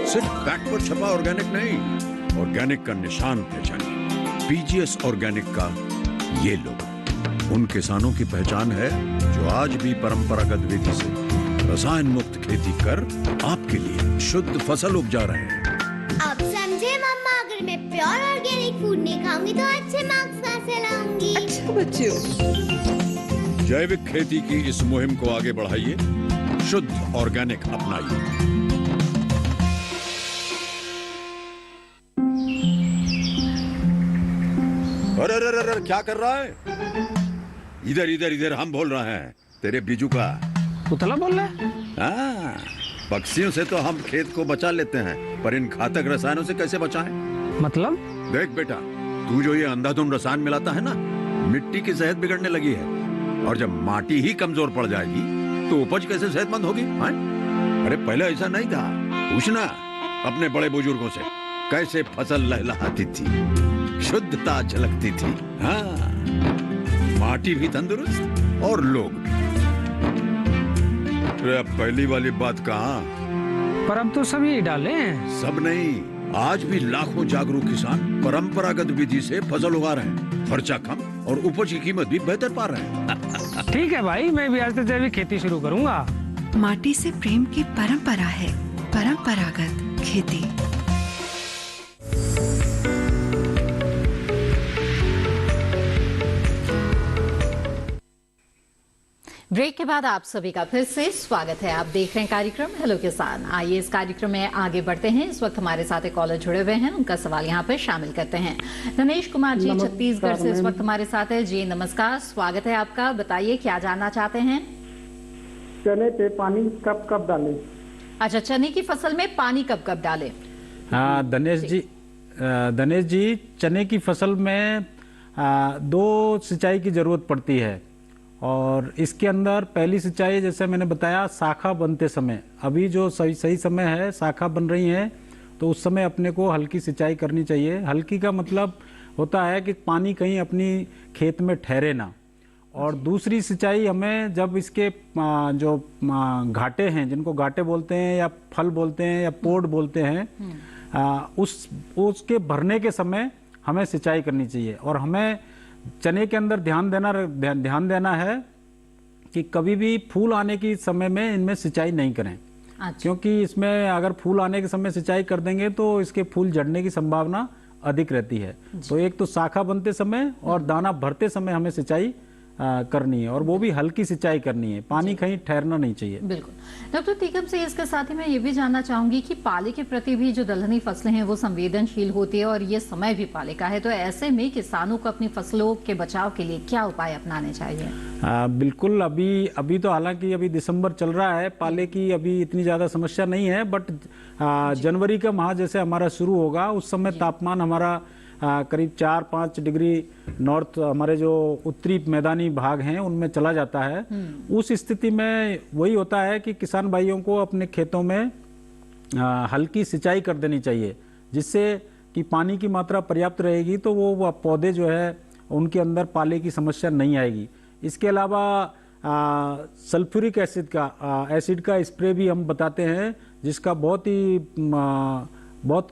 सिर्फ बैक पर छपा ऑर्गेनिक नहीं, ऑर्गेनिक का निशान पहचानिए। पीजीएस ऑर्गेनिक का ये लोगो उन किसानों की पहचान है जो आज भी परंपरागत विधि से रसायन मुक्त खेती कर आपके लिए शुद्ध फसल उपजा रहे हैं। अब समझे मम्मा, अगर मैं प्योर ऑर्गेनिक फूड नहीं खाऊंगी तो अच्छे मार्क्स कहाँ से लाऊंगी? अच्छा बच्चों, जैविक खेती की इस मुहिम को आगे बढ़ाइए, शुद्ध ऑर्गेनिक अपनाइए। अरे अरे अरे क्या कर रहा है? इधर इधर इधर, हम बोल रहे हैं तेरे बीजू का। पुतला बोल रहा है? हाँ, पक्षियों से तो हम खेत को बचा लेते हैं, पर इन घातक रसायनों से कैसे बचाएं? मतलब? देख बेटा, तू जो ये अंधाधुंध रसायन मिलाता है ना, मिट्टी की सेहत बिगड़ने लगी है, और जब माटी ही कमजोर पड़ जाएगी तो उपज कैसे सेहतमंद होगी? हाँ? अरे पहले ऐसा नहीं था, पूछना अपने बड़े बुजुर्गों से, कैसे फसल लहलहाती थी, शुद्धता झलकती थी। हाँ, माटी भी तंदुरुस्त और लोग भी। अब पहली वाली बात कहाँ? पर अब तो सभी डाले हैं। सब नहीं, आज भी लाखों जागरूक किसान परंपरागत विधि से फसल उगा रहे हैं, खर्चा कम और उपज की कीमत भी बेहतर पा रहे हैं। ठीक है भाई, मैं भी आज से जैविक खेती शुरू करूंगा। माटी से प्रेम की परंपरा है परंपरागत खेती। ब्रेक के बाद आप सभी का फिर से स्वागत है। आप देख रहे हैं कार्यक्रम हेलो किसान। आइए इस कार्यक्रम में आगे बढ़ते हैं। इस वक्त हमारे साथ एक कॉलर जुड़े हुए हैं, उनका सवाल यहाँ पर शामिल करते हैं। धनेश कुमार जी छत्तीसगढ़ से इस वक्त हमारे साथ है। जी नमस्कार, स्वागत है आपका। बताइए क्या जानना चाहते हैं? चने पे पानी कब कब डालें? अच्छा, चने की फसल में पानी कब कब डालें? धनेश जी, चने की फसल में 2 सिंचाई की जरूरत पड़ती है। और इसके अंदर पहली सिंचाई जैसे मैंने बताया शाखा बनते समय, अभी जो सही समय है, शाखा बन रही है तो उस समय अपने को हल्की सिंचाई करनी चाहिए। हल्की का मतलब होता है कि पानी कहीं अपनी खेत में ठहरे ना। और दूसरी सिंचाई हमें जब इसके जो घाटे हैं, जिनको घाटे बोलते हैं या फल बोलते हैं या पोड बोलते हैं, उसके भरने के समय हमें सिंचाई करनी चाहिए। और हमें चने के अंदर ध्यान देना है कि कभी भी फूल आने की समय में इनमें सिंचाई नहीं करें। अच्छा। क्योंकि इसमें अगर फूल आने के समय सिंचाई कर देंगे तो इसके फूल झड़ने की संभावना अधिक रहती है। तो एक तो शाखा बनते समय और दाना भरते समय हमें सिंचाई करनी है, और वो भी हल्की सिंचाई करनी है, पानी कहीं ठहरना नहीं चाहिए। बिल्कुल। डॉक्टर टीकम से इसके साथ ही मैं ये भी जानना चाहूंगी कि पाले के प्रति भी जो दलहनी फसलें हैं वो संवेदनशील होती है और ये समय भी पाले का है, तो ऐसे में किसानों को अपनी फसलों के बचाव के लिए क्या उपाय अपनाने चाहिए? बिल्कुल। अभी तो हालांकि अभी दिसंबर चल रहा है, पाले की अभी इतनी ज्यादा समस्या नहीं है, बट जनवरी का माह जैसे हमारा शुरू होगा उस समय तापमान हमारा करीब 4-5 डिग्री नॉर्थ, हमारे जो उत्तरी मैदानी भाग हैं उनमें चला जाता है। उस स्थिति में वही होता है कि किसान भाइयों को अपने खेतों में हल्की सिंचाई कर देनी चाहिए, जिससे कि पानी की मात्रा पर्याप्त रहेगी तो वो पौधे जो है उनके अंदर पाले की समस्या नहीं आएगी। इसके अलावा सल्फ्यूरिक एसिड का स्प्रे भी हम बताते हैं, जिसका बहुत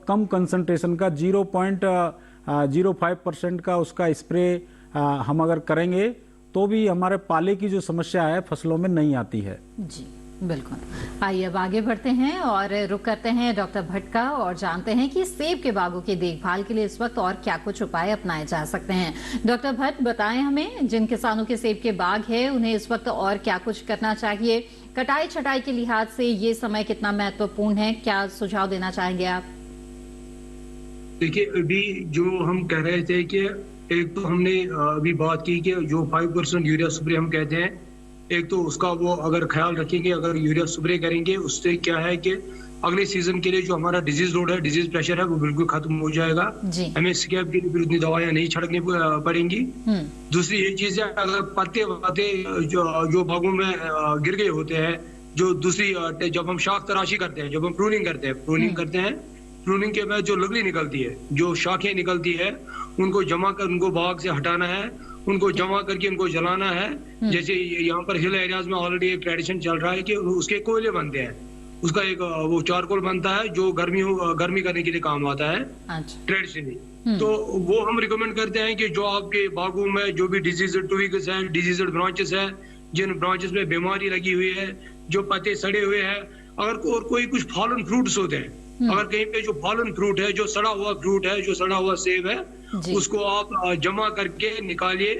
कम कंसंट्रेशन का 0.05% का उसका स्प्रे हम अगर करेंगे तो भी हमारे पाले की जो समस्या है फसलों में नहीं आती है। जी बिल्कुल। आइए अब आगे बढ़ते हैं और रुक करते हैं डॉक्टर भट्ट का और जानते हैं कि सेब के बागों की देखभाल के लिए इस वक्त और क्या कुछ उपाय अपनाए जा सकते हैं। डॉक्टर भट्ट बताएं हमें, जिन किसानों के सेब के बाग है उन्हें इस वक्त और क्या कुछ करना चाहिए, कटाई छटाई के लिहाज से ये समय कितना महत्वपूर्ण है, क्या सुझाव देना चाहेंगे आप? देखिए, अभी जो हम कह रहे थे कि एक तो हमने अभी बात की कि जो 5% यूरिया स्प्रे हम कहते हैं, एक तो उसका वो अगर ख्याल रखेंगे, अगर यूरिया स्प्रे करेंगे उससे क्या है कि अगले सीजन के लिए जो हमारा डिजीज लोड है, डिजीज प्रेशर है, वो बिल्कुल खत्म हो जाएगा। हमें स्कैब के लिए उतनी दवाइयां नहीं छिड़कनी पड़ेंगी। दूसरी ये चीज है, अगर पत्ते जो भागों में गिर गए होते हैं, जो दूसरी जब हम शाख तराशी करते हैं, जब हम प्रूनिंग करते हैं, प्रूनिंग के बाद जो लकड़ी निकलती है, जो शाखें निकलती है, उनको जमा कर उनको बाग से हटाना है, उनको जमा करके उनको जलाना है। जैसे यहाँ पर हिल एरियाज में ऑलरेडी एक ट्रेडिशन चल रहा है कि उसके कोयले बनते हैं, उसका एक वो चारकोल बनता है जो गर्मी करने के लिए काम आता है ट्रेडिशनली। तो वो हम रिकमेंड करते हैं कि जो आपके बागों में जो भी डिजीज्ड ट्विग्स है, डिजीज्ड ब्रांचेस है, जिन ब्रांचेस में बीमारी लगी हुई है, जो पत्ते सड़े हुए हैं, अगर और कोई कुछ फॉलन फ्रूट्स होते हैं, अगर कहीं पे जो फॉलन फ्रूट है, जो सड़ा हुआ फ्रूट है, जो सड़ा हुआ सेब है, उसको आप जमा करके निकालिए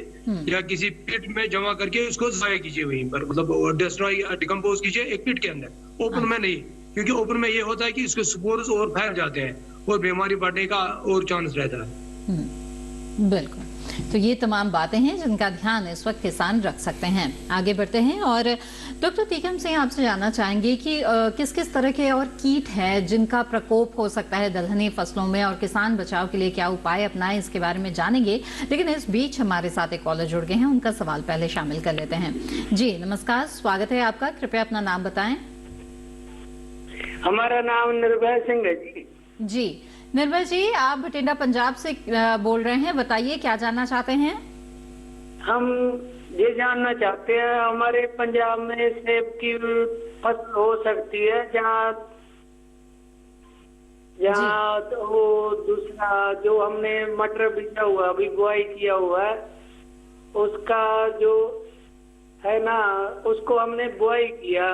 या किसी पिट में जमा करके उसको ज़ाया कीजिए, वहीं पर मतलब डिस्ट्रॉय डिकम्पोज कीजिए एक पिट के अंदर, ओपन में नहीं, क्योंकि ओपन में ये होता है कि इसके स्पोर्स और फैल जाते हैं और बीमारी बढ़ने का और चांस रहता है। बिल्कुल। तो ये तमाम बातें हैं जिनका ध्यान इस वक्त किसान रख सकते हैं। आगे बढ़ते हैं और डॉक्टर टीकम सिंह आपसे जानना चाहेंगे कि किस किस तरह के और कीट हैं जिनका प्रकोप हो सकता है दलहनी फसलों में, और किसान बचाव के लिए क्या उपाय अपनाएं, इसके बारे में जानेंगे। लेकिन इस बीच हमारे साथ एक कॉलर जुड़ गए हैं, उनका सवाल पहले शामिल कर लेते हैं। जी नमस्कार, स्वागत है आपका, कृपया अपना नाम बताएं। हमारा नाम निर्भय सिंह है जी। निर्भय जी, आप भटिंडा पंजाब से बोल रहे हैं, बताइए क्या जानना चाहते हैं? हम ये जानना चाहते हैं, हमारे पंजाब में सेब की फसल हो सकती है जहाँ वो दूसरा जो हमने मटर बीजा हुआ, अभी बुआई किया हुआ है, उसका जो है ना, उसको हमने बुआई किया,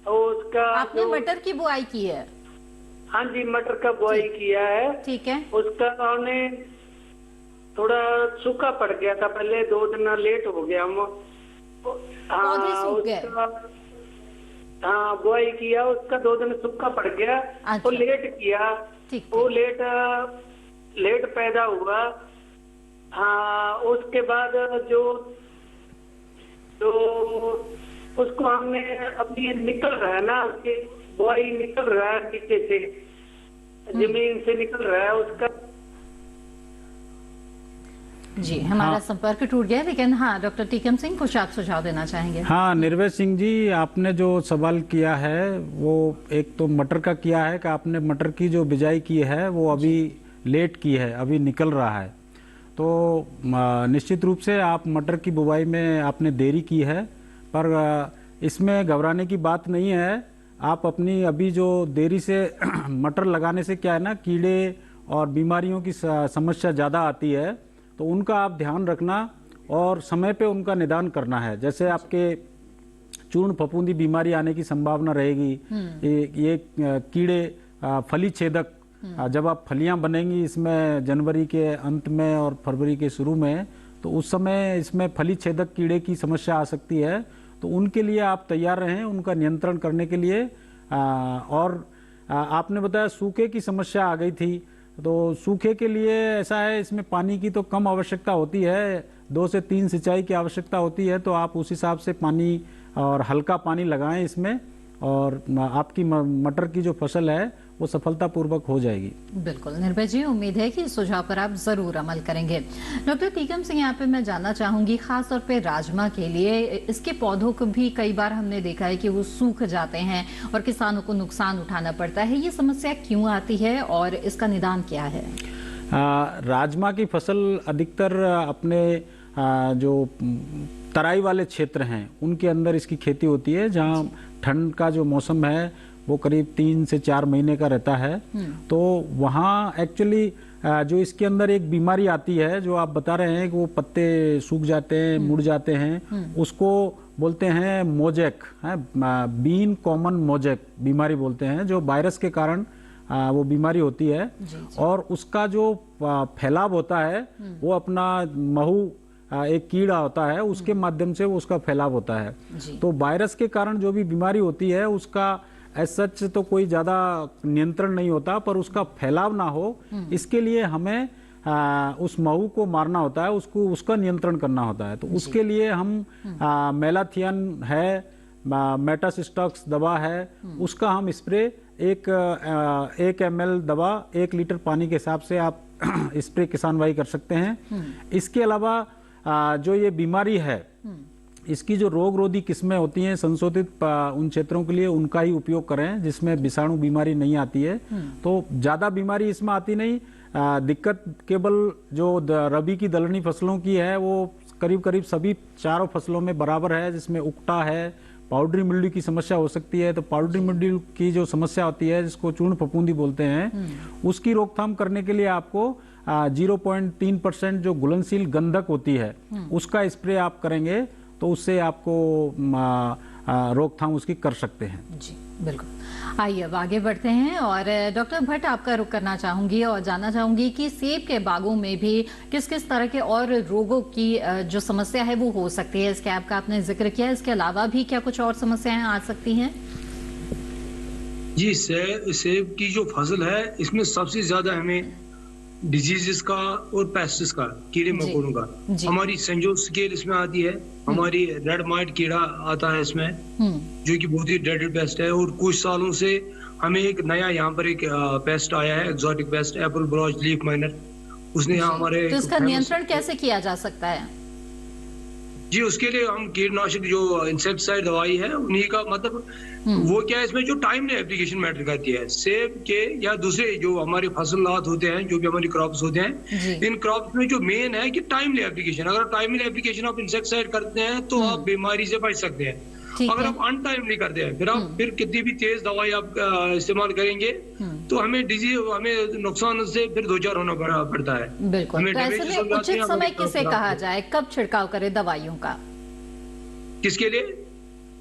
उसका आपने मटर की बुआई की है? हाँ जी, मटर का बुआई किया है। ठीक है। उसका हमने थोड़ा सूखा पड़ गया था, पहले 2 दिन लेट हो गया हम। हाँ, बुआई किया, उसका 2 दिन सूखा पड़ गया। वो लेट किया, वो लेट पैदा हुआ। हाँ, उसके बाद जो उसको हमने अभी निकल रहा है ना, उसकी बुआई निकल रहा है, नीचे से जमीन से निकल रहा है उसका। जी, हमारा संपर्क टूट गया, लेकिन हाँ, डॉक्टर टीकम सिंह कुछ आप सुझाव देना चाहेंगे? हाँ, निर्भय सिंह जी, आपने जो सवाल किया है वो एक तो मटर का किया है कि आपने मटर की जो बिजाई की है वो अभी लेट की है, अभी निकल रहा है। तो निश्चित रूप से आप मटर की बुवाई में आपने देरी की है, पर इसमें घबराने की बात नहीं है। आप अपनी अभी जो देरी से मटर लगाने से क्या है ना, कीड़े और बीमारियों की समस्या ज़्यादा आती है, तो उनका आप ध्यान रखना और समय पे उनका निदान करना है। जैसे आपके चूर्ण फफूंदी बीमारी आने की संभावना रहेगी, ये कीड़े फली छेदक, जब आप फलियां बनेंगी इसमें जनवरी के अंत में और फरवरी के शुरू में, तो उस समय इसमें फली छेदक कीड़े की समस्या आ सकती है। तो उनके लिए आप तैयार रहें, उनका नियंत्रण करने के लिए। और आपने बताया सूखे की समस्या आ गई थी, तो सूखे के लिए ऐसा है, इसमें पानी की तो कम आवश्यकता होती है, 2 से 3 सिंचाई की आवश्यकता होती है। तो आप उस हिसाब से पानी और हल्का पानी लगाएं इसमें, और आपकी मटर की जो फसल है वो सफलतापूर्वक हो जाएगी। बिल्कुल निर्भय जी, उम्मीद है कि इस सुझाव पर आप जरूर अमल करेंगे। डॉक्टर टीकम सिंह, यहाँ पे मैं जानना चाहूंगी, खासतौर पे राजमा के लिए इसके पौधों को भी कई बार हमने देखा है कि वो सूख जाते हैं और किसानों को नुकसान उठाना पड़ता है। ये समस्या क्यों आती है और इसका निदान क्या है? राजमा की फसल अधिकतर अपने जो तराई वाले क्षेत्र हैं उनके अंदर इसकी खेती होती है, जहाँ ठंड का जो मौसम है वो करीब 3 से 4 महीने का रहता है। तो वहाँ एक्चुअली जो इसके अंदर एक बीमारी आती है, जो आप बता रहे हैं कि वो पत्ते सूख जाते हैं, मुड़ जाते हैं, उसको बोलते हैं मोजेक, बीन कॉमन मोजेक बीमारी बोलते हैं, जो वायरस के कारण वो बीमारी होती है। और उसका जो फैलाव होता है वो अपना महू एक कीड़ा होता है, उसके माध्यम से वो उसका फैलाव होता है। तो वायरस के कारण जो भी बीमारी होती है उसका एज सच तो कोई ज्यादा नियंत्रण नहीं होता, पर उसका फैलाव ना हो इसके लिए हमें उस महू को मारना होता है, उसका नियंत्रण करना होता है। तो उसके लिए हम मेलाथियन है, मेटासिस्टॉक्स दवा है, उसका हम स्प्रे 1 ml दवा 1 लीटर पानी के हिसाब से आप स्प्रे किसान भाई कर सकते हैं। इसके अलावा जो ये बीमारी है, इसकी जो रोगरोधी किस्में होती हैं संशोधित उन क्षेत्रों के लिए उनका ही उपयोग करें जिसमें विषाणु बीमारी नहीं आती है। तो ज्यादा बीमारी इसमें आती नहीं। दिक्कत केवल जो रबी की दलहनी फसलों की है वो करीब करीब सभी चारों फसलों में बराबर है, जिसमें उकटा है, पाउडरी मिल्ड्यू की समस्या हो सकती है। तो पाउडरी मिल्ड्यू की जो समस्या होती है, जिसको चूर्ण फफूंदी बोलते हैं, उसकी रोकथाम करने के लिए आपको 0.3% जो घुलनशील गंधक होती है उसका स्प्रे आप करेंगे तो उससे आपको रोकथाम उसकी कर सकते हैं। जी बिल्कुल। आइए अब आगे बढ़ते हैं और डॉक्टर भट्ट आपका रुख करना चाहूंगी और जानना चाहूंगी कि सेब के बागों में भी किस किस तरह के और रोगों की जो समस्या है वो हो सकती है। स्कैब का आपने जिक्र किया, इसके अलावा भी क्या कुछ और समस्याएं आ सकती हैं? जी, सेब की जो फसल है इसमें सबसे ज्यादा हमें डिजीजेस का और पेस्टिस का, कीड़े मकोड़ों का, हमारी सेंजो स्केल इसमें आती है, हमारी रेड माइट कीड़ा आता है इसमें, जो कि बहुत ही ड्रेडेड पेस्ट है। और कुछ सालों से हमें एक नया यहाँ पर एक पेस्ट आया है, exotic paste, Apple blotch leaf miner, उसने यहाँ हमारे। तो इसका नियंत्रण कैसे किया जा सकता है? जी, उसके लिए हम कीटनाशक जो इंसेक्टिसाइड दवाई है उन्हीं का, मतलब वो क्या है, इसमें जो टाइमली एप्लीकेशन मैटर करती है। सेब के या दूसरे जो हमारे फसलात होते हैं, जो भी हमारी क्रॉप्स होते हैं, इन क्रॉप्स में जो मेन है कि टाइमली एप्लीकेशन। अगर टाइमली एप्लीकेशन आप इंसेक्टिसाइड करते हैं तो आप बीमारी से बच सकते हैं। अगर आप अनटाइमली करते हैं, फिर कितनी भी तेज दवाई आप इस्तेमाल करेंगे तो हमें नुकसान से फिर 2-4 होना पड़ता है। बिल्कुल। तो ऐसे में उचित समय किसे कहा जाए, कब छिड़काव करे दवाइयों का? किसके लिए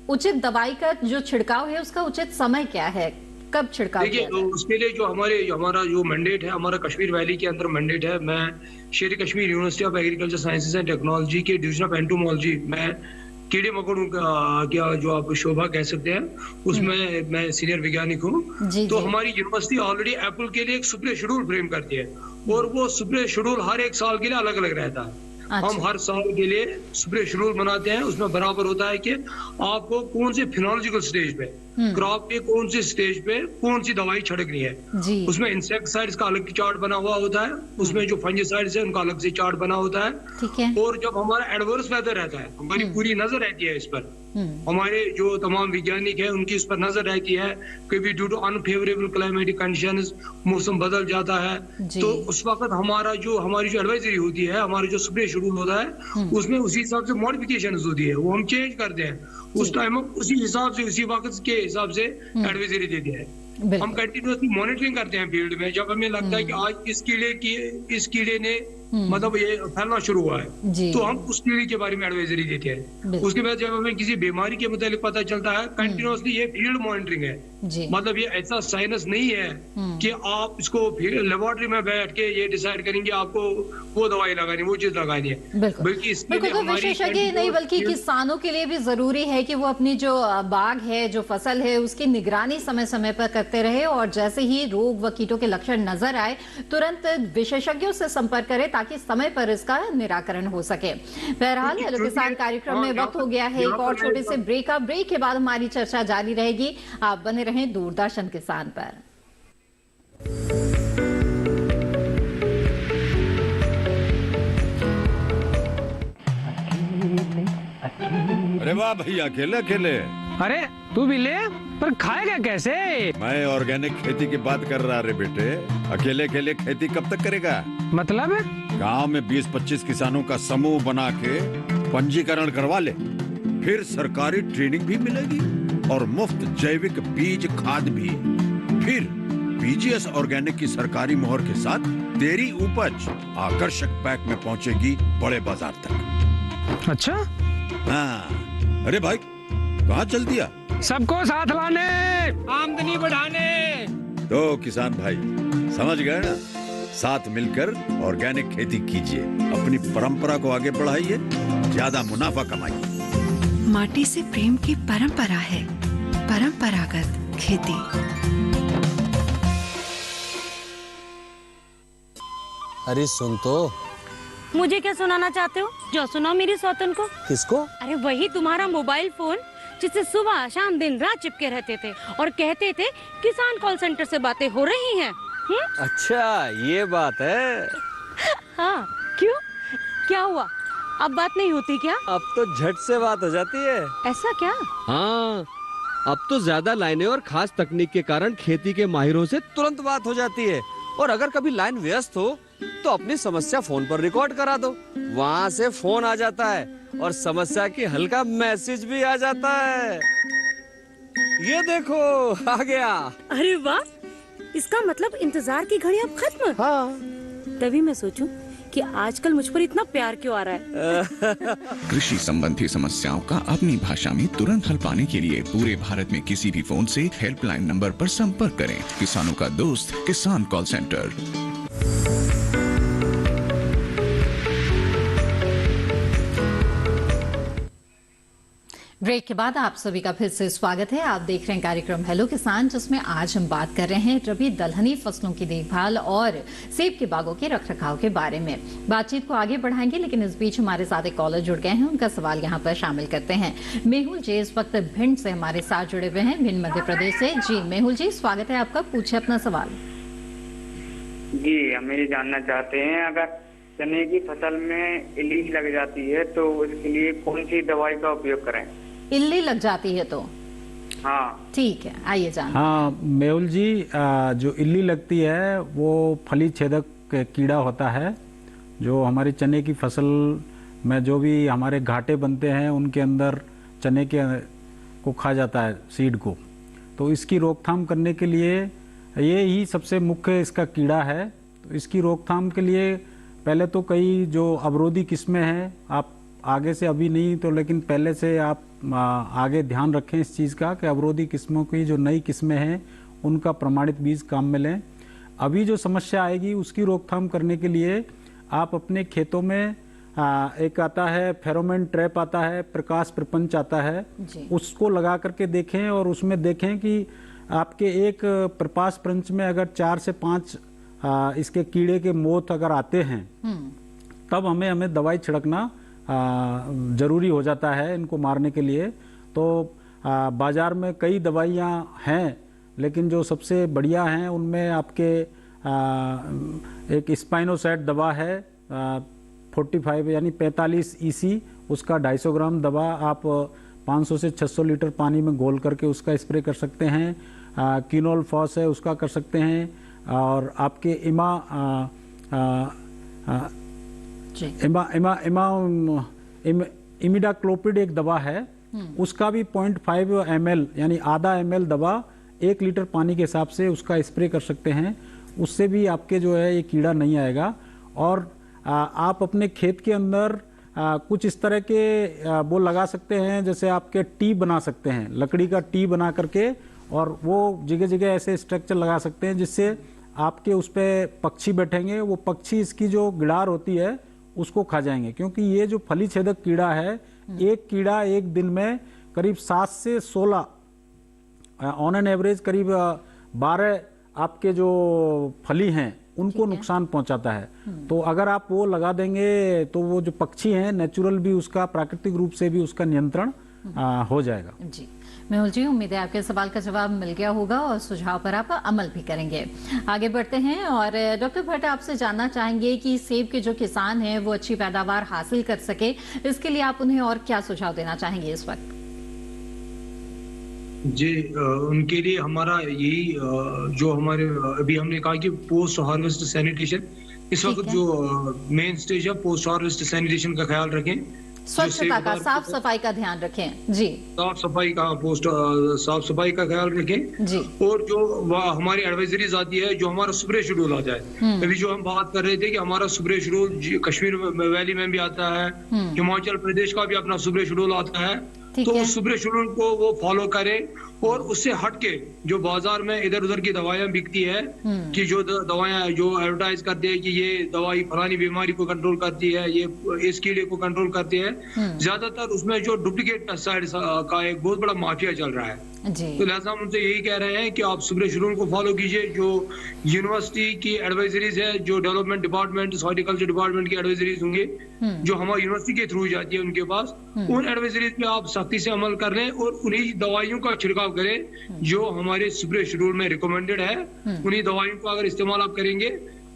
उचित दवाई का जो छिड़काव है उसका उचित समय क्या है, कब छिड़काव? देखिए, तो उसके लिए जो हमारा जो मैंडेट है, हमारा कश्मीर वैली के अंदर मैंडेट है। मैं शेर Kashmir university of agriculture sciences and technology के डिवीजन ऑफ एंटोमोलॉजी में कीड़े मकोड़ों का जो आप शोभा कह सकते हैं, उसमें मैं सीनियर वैज्ञानिक हूँ। तो हमारी यूनिवर्सिटी ऑलरेडी एप्पल के लिए एक स्प्रे शेड्यूल फ्रेम करती है, और वो स्प्रे शेड्यूल हर एक साल के लिए अलग अलग रहता है। अच्छा। हम हर साल के लिए स्प्रे शेड्यूल बनाते हैं, उसमें बराबर होता है कि आपको कौन से फिनोलॉजिकल स्टेज पे, क्रॉप के कौन से स्टेज पे कौन सी दवाई छिड़कनी है। उसमें इंसेक्टिसाइड्स का अलग चार्ट बना हुआ होता है, उसमें जो फंजीसाइड्स है उनका अलग से चार्ट बना होता है। ठीक है। और जब हमारा एडवर्स वेदर रहता है, हमारी पूरी नजर रहती है इस पर, हमारे जो तमाम वैज्ञानिक है उनकी इस पर नजर रहती है। कभी due to unfavourable climatic conditions मौसम बदल जाता है, तो उस वक्त हमारी जो एडवाइजरी होती है, हमारा जो स्प्रे शेड्यूल होता है, उसमें उसी हिसाब से मॉडिफिकेशन होती है, वो हम चेंज करते हैं। उस टाइम हम उसी हिसाब से, उसी वक्त के हिसाब से एडवाइजरी देते हैं। हम कंटिन्यूसली मॉनिटरिंग करते हैं फील्ड में। जब हमें लगता है कि आज इस कीड़े ने मतलब ये फैलना शुरू हुआ है, तो हम उस कीड़े के बारे में एडवाइजरी देते हैं। उसके बाद जब हमें किसी बीमारी के मुताबिक पता चलता है, कंटिन्यूसली ये फील्ड मॉनिटरिंग है। मतलब ये ऐसा साइंस नहीं है कि आप इसको लेबोरेटरी में बैठ के ये डिसाइड करेंगे आपको वो दवाई लगानी, वो चीज लगानी है। बल्कि इसके लिए हमारी विशेषज्ञ नहीं बल्कि किसानों के लिए भी जरूरी है कि वो अपनी जो बाग है, जो फसल है, उसकी निगरानी समय समय पर करते रहे, और जैसे ही रोग व कीटों के लक्षण नजर आए तुरंत विशेषज्ञों से संपर्क करें ताकि समय पर इसका निराकरण हो सके। बहरहाल हेलो किसान कार्यक्रम में वक्त हो गया है एक और छोटे से ब्रेक का। ब्रेक के बाद हमारी चर्चा जारी रहेगी। आप बने रहें दूरदर्शन किसान पर। अरे वाह भैया, अकेले अकेले। अरे तू भी ले, पर खाएगा कैसे? मैं ऑर्गेनिक खेती की बात कर रहा रे बेटे। अकेले अकेले खेती कब तक करेगा? मतलब गांव में 20-25 किसानों का समूह बना के पंजीकरण करवा ले, फिर सरकारी ट्रेनिंग भी मिलेगी और मुफ्त जैविक बीज खाद भी। फिर पीजीएस ऑर्गेनिक की सरकारी मोहर के साथ तेरी उपज आकर्षक पैक में पहुंचेगी बड़े बाजार तक। अच्छा? हाँ। अरे भाई कहाँ चल दिया? सबको साथ लाने, आमदनी बढ़ाने। तो किसान भाई समझ गए ना? साथ मिलकर ऑर्गेनिक खेती कीजिए, अपनी परंपरा को आगे बढ़ाइए, ज्यादा मुनाफा कमाइए। माटी से प्रेम की परंपरा है परंपरागत खेती। अरे सुन तो। मुझे क्या सुनाना चाहते हो? जो सुनाओ मेरी सौतन को। किसको? अरे वही तुम्हारा मोबाइल फोन जिससे सुबह शाम दिन रात चिपके रहते थे और कहते थे किसान कॉल सेंटर से बातें हो रही हैं। अच्छा ये बात है। हाँ क्यों, क्या हुआ? अब बात नहीं होती क्या? अब तो झट से बात हो जाती है। ऐसा क्या? हाँ, अब तो ज्यादा लाइनें और खास तकनीक के कारण खेती के माहिरों से तुरंत बात हो जाती है। और अगर कभी लाइन व्यस्त हो तो अपनी समस्या फोन पर रिकॉर्ड करा दो, वहाँ से फोन आ जाता है और समस्या की हल का मैसेज भी आ जाता है। ये देखो आ गया। अरे वाह, इसका मतलब इंतजार की घड़ी अब खत्म। हाँ। तभी मैं सोचूं कि आजकल मुझ पर इतना प्यार क्यों आ रहा है। कृषि संबंधी समस्याओं का अपनी भाषा में तुरंत हल पाने के लिए पूरे भारत में किसी भी फोन से हेल्पलाइन नंबर पर संपर्क करें। किसानों का दोस्त किसान कॉल सेंटर। ब्रेक के बाद आप सभी का फिर से स्वागत है। आप देख रहे हैं कार्यक्रम हेलो किसान, जिसमें आज हम बात कर रहे हैं रबी दलहनी फसलों की देखभाल और सेब के बागों के रखरखाव के बारे में। बातचीत को आगे बढ़ाएंगे, लेकिन इस बीच हमारे साथ एक कॉलर जुड़ गए हैं, उनका सवाल यहाँ पर शामिल करते हैं। मेहुल जी इस वक्त भिंड से हमारे साथ जुड़े हुए हैं, भिंड मध्य प्रदेश से। जी मेहुल जी स्वागत है आपका, पूछे अपना सवाल। जी हम ये जानना चाहते हैं, अगर चने की फसल में इल्ली लग जाती है तो उसके लिए कौन सी दवाई का उपयोग करें? इल्ली लग जाती है तो? हाँ ठीक है, आइए जान। हाँ मेहुल जी, जो इल्ली लगती है वो फली छेदक कीड़ा होता है, जो हमारी चने की फसल में जो भी हमारे घाटे बनते हैं उनके अंदर चने के को खा जाता है, सीड को। तो इसकी रोकथाम करने के लिए ये ही सबसे मुख्य इसका कीड़ा है। तो इसकी रोकथाम के लिए पहले तो कई जो अवरोधी किस्में हैं, आप आगे से अभी नहीं तो लेकिन पहले से आप आगे ध्यान रखें इस चीज़ का कि अवरोधी किस्मों की जो नई किस्में हैं उनका प्रमाणित बीज काम में लें। अभी जो समस्या आएगी उसकी रोकथाम करने के लिए आप अपने खेतों में एक आता है फेरोमोन ट्रैप, आता है प्रकाश प्रपंच आता है, उसको लगा करके देखें और उसमें देखें कि आपके एक प्रकाश प्रपंच में अगर 4 से 5 इसके कीड़े के मोथ अगर आते हैं तब हमें दवाई छिड़कना ज़रूरी हो जाता है इनको मारने के लिए। तो बाज़ार में कई दवाइयाँ हैं, लेकिन जो सबसे बढ़िया हैं उनमें आपके एक स्पाइनोसैट दवा है 45 यानी 45 EC, उसका 250 ग्राम दवा आप 500 से 600 लीटर पानी में घोल करके उसका स्प्रे कर सकते हैं। कीनोल फॉस है उसका कर सकते हैं। और आपके इमिडाक्लोपिड एक दवा है, उसका भी 0.5 ml यानी आधा ml दवा 1 लीटर पानी के हिसाब से उसका स्प्रे कर सकते हैं। उससे भी आपके जो है ये कीड़ा नहीं आएगा। और आप अपने खेत के अंदर कुछ इस तरह के वो लगा सकते हैं, जैसे आपके टी बना सकते हैं, लकड़ी का टी बना करके, और वो जगह जगह ऐसे स्ट्रक्चर लगा सकते हैं जिससे आपके उस पर पक्षी बैठेंगे, वो पक्षी इसकी जो गिडार होती है उसको खा जाएंगे। क्योंकि ये जो फली छेदक कीड़ा है, एक कीड़ा एक दिन में करीब 7 से 16 ऑन एन एवरेज करीब 12 आपके जो फली हैं उनको नुकसान पहुंचाता है। तो अगर आप वो लगा देंगे तो वो जो पक्षी हैं नेचुरल भी उसका प्राकृतिक रूप से भी उसका नियंत्रण हो जाएगा। जी मेहुल जी, उम्मीद है आपके सवाल का जवाब मिल गया होगा और सुझाव पर आप अमल भी करेंगे। आगे बढ़ते हैं और डॉक्टर भट्ट आपसे जानना चाहेंगे कि सेब के जो किसान हैं वो अच्छी पैदावार हासिल कर सके, इसके लिए आप उन्हें और क्या सुझाव देना चाहेंगे इस वक्त? जी उनके लिए हमारा यही जो हमारे अभी हमने कहा कि पोस्ट हार्वेस्ट सैनिटेशन, इस वक्त जो मेन स्टेज है पोस्ट हार्वेस्ट सैनिटेशन का ख्याल रखें, स्वच्छता का, साफ सफाई का ध्यान रखें। जी साफ सफाई का ख्याल रखें जी। और जो हमारी एडवाइजरीज आती है, जो हमारा स्प्रे शेड्यूल आता है, अभी जो हम बात कर रहे थे कि हमारा स्प्रे शेड्यूल कश्मीर वैली में भी आता है, हिमाचल प्रदेश का भी अपना स्प्रे शेड्यूल आता है, तो उस स्प्रे शेड्यूल को वो फॉलो करें। और उससे हटके जो बाजार में इधर उधर की दवाइयां बिकती है, कि जो दवाइयां जो एडवर्टाइज करते हैं कि ये दवाई फलानी बीमारी को कंट्रोल करती है, ये इस कीड़े को कंट्रोल करती है, ज्यादातर उसमें जो डुप्लीकेट पेस्टिसाइड का एक बहुत बड़ा माफिया चल रहा है। तो लिहाजा हम उनसे यही कह रहे हैं कि आप स्प्रे शेड्यूल को फॉलो कीजिए। जो यूनिवर्सिटी की एडवाइजरीज है, जो डेवलपमेंट डिपार्टमेंट, हॉर्टिकल्चर डिपार्टमेंट की एडवाइजरीज होंगे जो हमारी यूनिवर्सिटी के थ्रू जाती है उनके पास, उन एडवाइजरीज पे आप सख्ती से अमल कर लें और उन्हीं दवाइयों का छिड़काव करें जो हमारे स्प्रे शेड्यूल में रिकमेंडेड है। उन्हीं दवाइयों का अगर इस्तेमाल आप करेंगे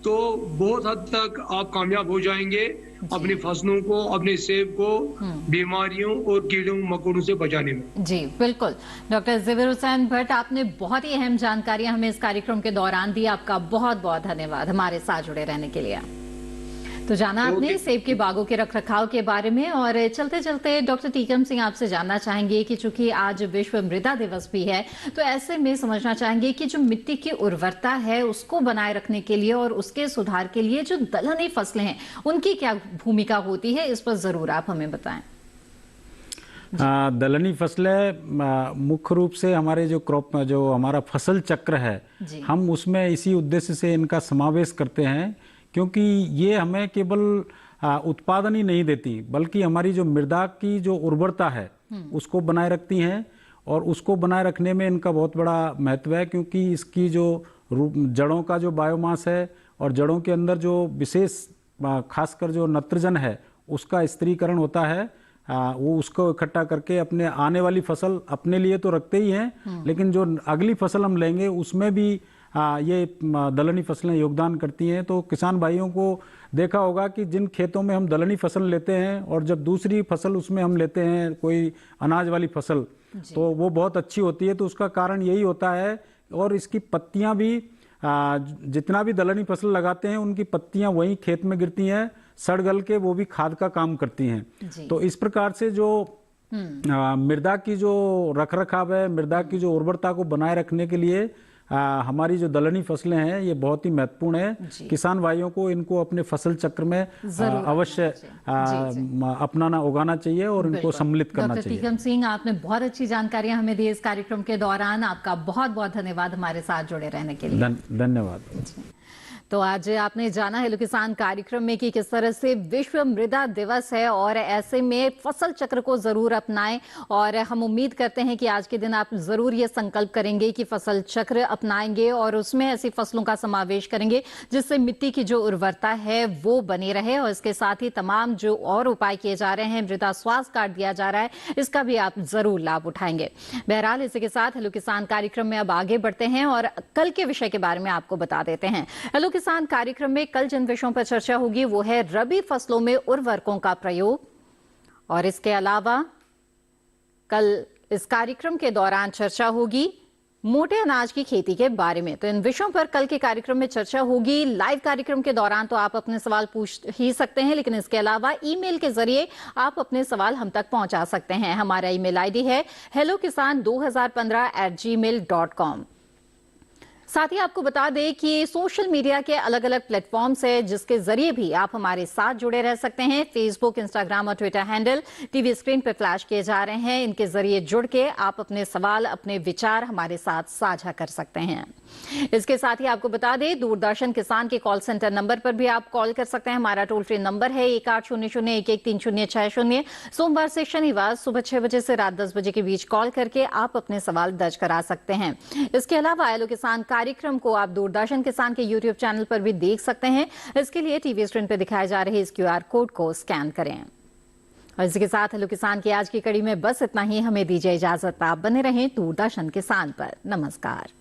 तो बहुत हद तक आप कामयाब हो जाएंगे अपनी फसलों को, अपने सेब को बीमारियों और कीड़ों मकोड़ों से बचाने में। जी बिल्कुल। डॉक्टर ज़बीर हुसैन भट्ट, आपने बहुत ही अहम जानकारियां हमें इस कार्यक्रम के दौरान दी। आपका बहुत बहुत धन्यवाद हमारे साथ जुड़े रहने के लिए। तो जाना आपने सेब के बागों के रखरखाव के बारे में, और चलते चलते डॉक्टर टीकम सिंह आपसे जानना चाहेंगे कि चूंकि आज विश्व मृदा दिवस भी है, तो ऐसे में समझना चाहेंगे कि जो मिट्टी की उर्वरता है उसको बनाए रखने के लिए और उसके सुधार के लिए जो दलहनी फसलें हैं उनकी क्या भूमिका होती है, इस पर जरूर आप हमें बताएं। दलहनी फसलें मुख्य रूप से हमारे जो हमारा फसल चक्र है, हम उसमें इसी उद्देश्य से इनका समावेश करते हैं, क्योंकि ये हमें केवल उत्पादन ही नहीं देती बल्कि हमारी जो मृदा की जो उर्वरता है उसको बनाए रखती हैं। और उसको बनाए रखने में इनका बहुत बड़ा महत्व है, क्योंकि इसकी जो जड़ों का जो बायोमास है और जड़ों के अंदर जो विशेष खासकर जो नत्रजन है उसका स्त्रीकरण होता है, वो उसको इकट्ठा करके अपने आने वाली फसल अपने लिए तो रखते ही हैं, लेकिन जो अगली फसल हम लेंगे उसमें भी ये दलहनी फसलें योगदान करती हैं। तो किसान भाइयों को देखा होगा कि जिन खेतों में हम दलहनी फसल लेते हैं और जब दूसरी फसल उसमें हम लेते हैं कोई अनाज वाली फसल, तो वो बहुत अच्छी होती है। तो उसका कारण यही होता है। और इसकी पत्तियां भी जितना भी दलहनी फसल लगाते हैं उनकी पत्तियां वहीं खेत में गिरती हैं, सड़ गल के वो भी खाद का काम करती हैं। तो इस प्रकार से जो मृदा की जो रखरखाव है, मृदा की जो उर्वरता को बनाए रखने के लिए हमारी जो दलहनी फसलें हैं ये बहुत ही महत्वपूर्ण है। किसान भाइयों को इनको अपने फसल चक्र में अवश्य अपनाना, उगाना चाहिए और इनको सम्मिलित करना चाहिए। डॉक्टर टीकम सिंह, आपने बहुत अच्छी जानकारियां हमें दी इस कार्यक्रम के दौरान। आपका बहुत बहुत धन्यवाद हमारे साथ जुड़े रहने के लिए। धन्यवाद। तो आज आपने जाना हेलो किसान कार्यक्रम में कि किस तरह से विश्व मृदा दिवस है और ऐसे में फसल चक्र को जरूर अपनाएं और हम उम्मीद करते हैं कि आज के दिन आप जरूर ये संकल्प करेंगे कि फसल चक्र अपनाएंगे और उसमें ऐसी फसलों का समावेश करेंगे जिससे मिट्टी की जो उर्वरता है वो बनी रहे और इसके साथ ही तमाम जो और उपाय किए जा रहे हैं, मृदा स्वास्थ्य कार्ड दिया जा रहा है, इसका भी आप जरूर लाभ उठाएंगे। बहरहाल इसी के साथ हेलो किसान कार्यक्रम में अब आगे बढ़ते हैं और कल के विषय के बारे में आपको बता देते हैं। हेलो किसान कार्यक्रम में कल जिन विषयों पर चर्चा होगी वो है रबी फसलों में उर्वरकों का प्रयोग और इसके अलावा कल इस कार्यक्रम के दौरान चर्चा होगी मोटे अनाज की खेती के बारे में। तो इन विषयों पर कल के कार्यक्रम में चर्चा होगी। लाइव कार्यक्रम के दौरान तो आप अपने सवाल पूछ ही सकते हैं, लेकिन इसके अलावा ईमेल के जरिए आप अपने सवाल हम तक पहुंचा सकते हैं। हमारा ईमेल आईडी है hellokisan2015@gmail.com। साथ ही आपको बता दें कि सोशल मीडिया के अलग अलग प्लेटफॉर्म्स है जिसके जरिए भी आप हमारे साथ जुड़े रह सकते हैं। फेसबुक, इंस्टाग्राम और ट्विटर हैंडल टीवी स्क्रीन पर फ्लैश किए जा रहे हैं। इनके जरिए जुड़ के आप अपने सवाल, अपने विचार हमारे साथ साझा कर सकते हैं। इसके साथ ही आपको बता दें दूरदर्शन किसान के कॉल सेंटर नंबर पर भी आप कॉल कर सकते हैं। हमारा टोल फ्री नंबर है 1800-113060। सोमवार से शनिवार सुबह 6 बजे से रात 10 बजे के बीच कॉल करके आप अपने सवाल दर्ज करा सकते हैं। इसके अलावा हेलो किसान कार्यक्रम को आप दूरदर्शन किसान के यूट्यूब चैनल पर भी देख सकते हैं। इसके लिए टीवी स्क्रीन पर दिखाए जा रहे इस QR कोड को स्कैन करें। और इसी के साथ हेलो किसान की आज की कड़ी में बस इतना ही। हमें दीजिए इजाजत। आप बने रहें दूरदर्शन किसान पर। नमस्कार।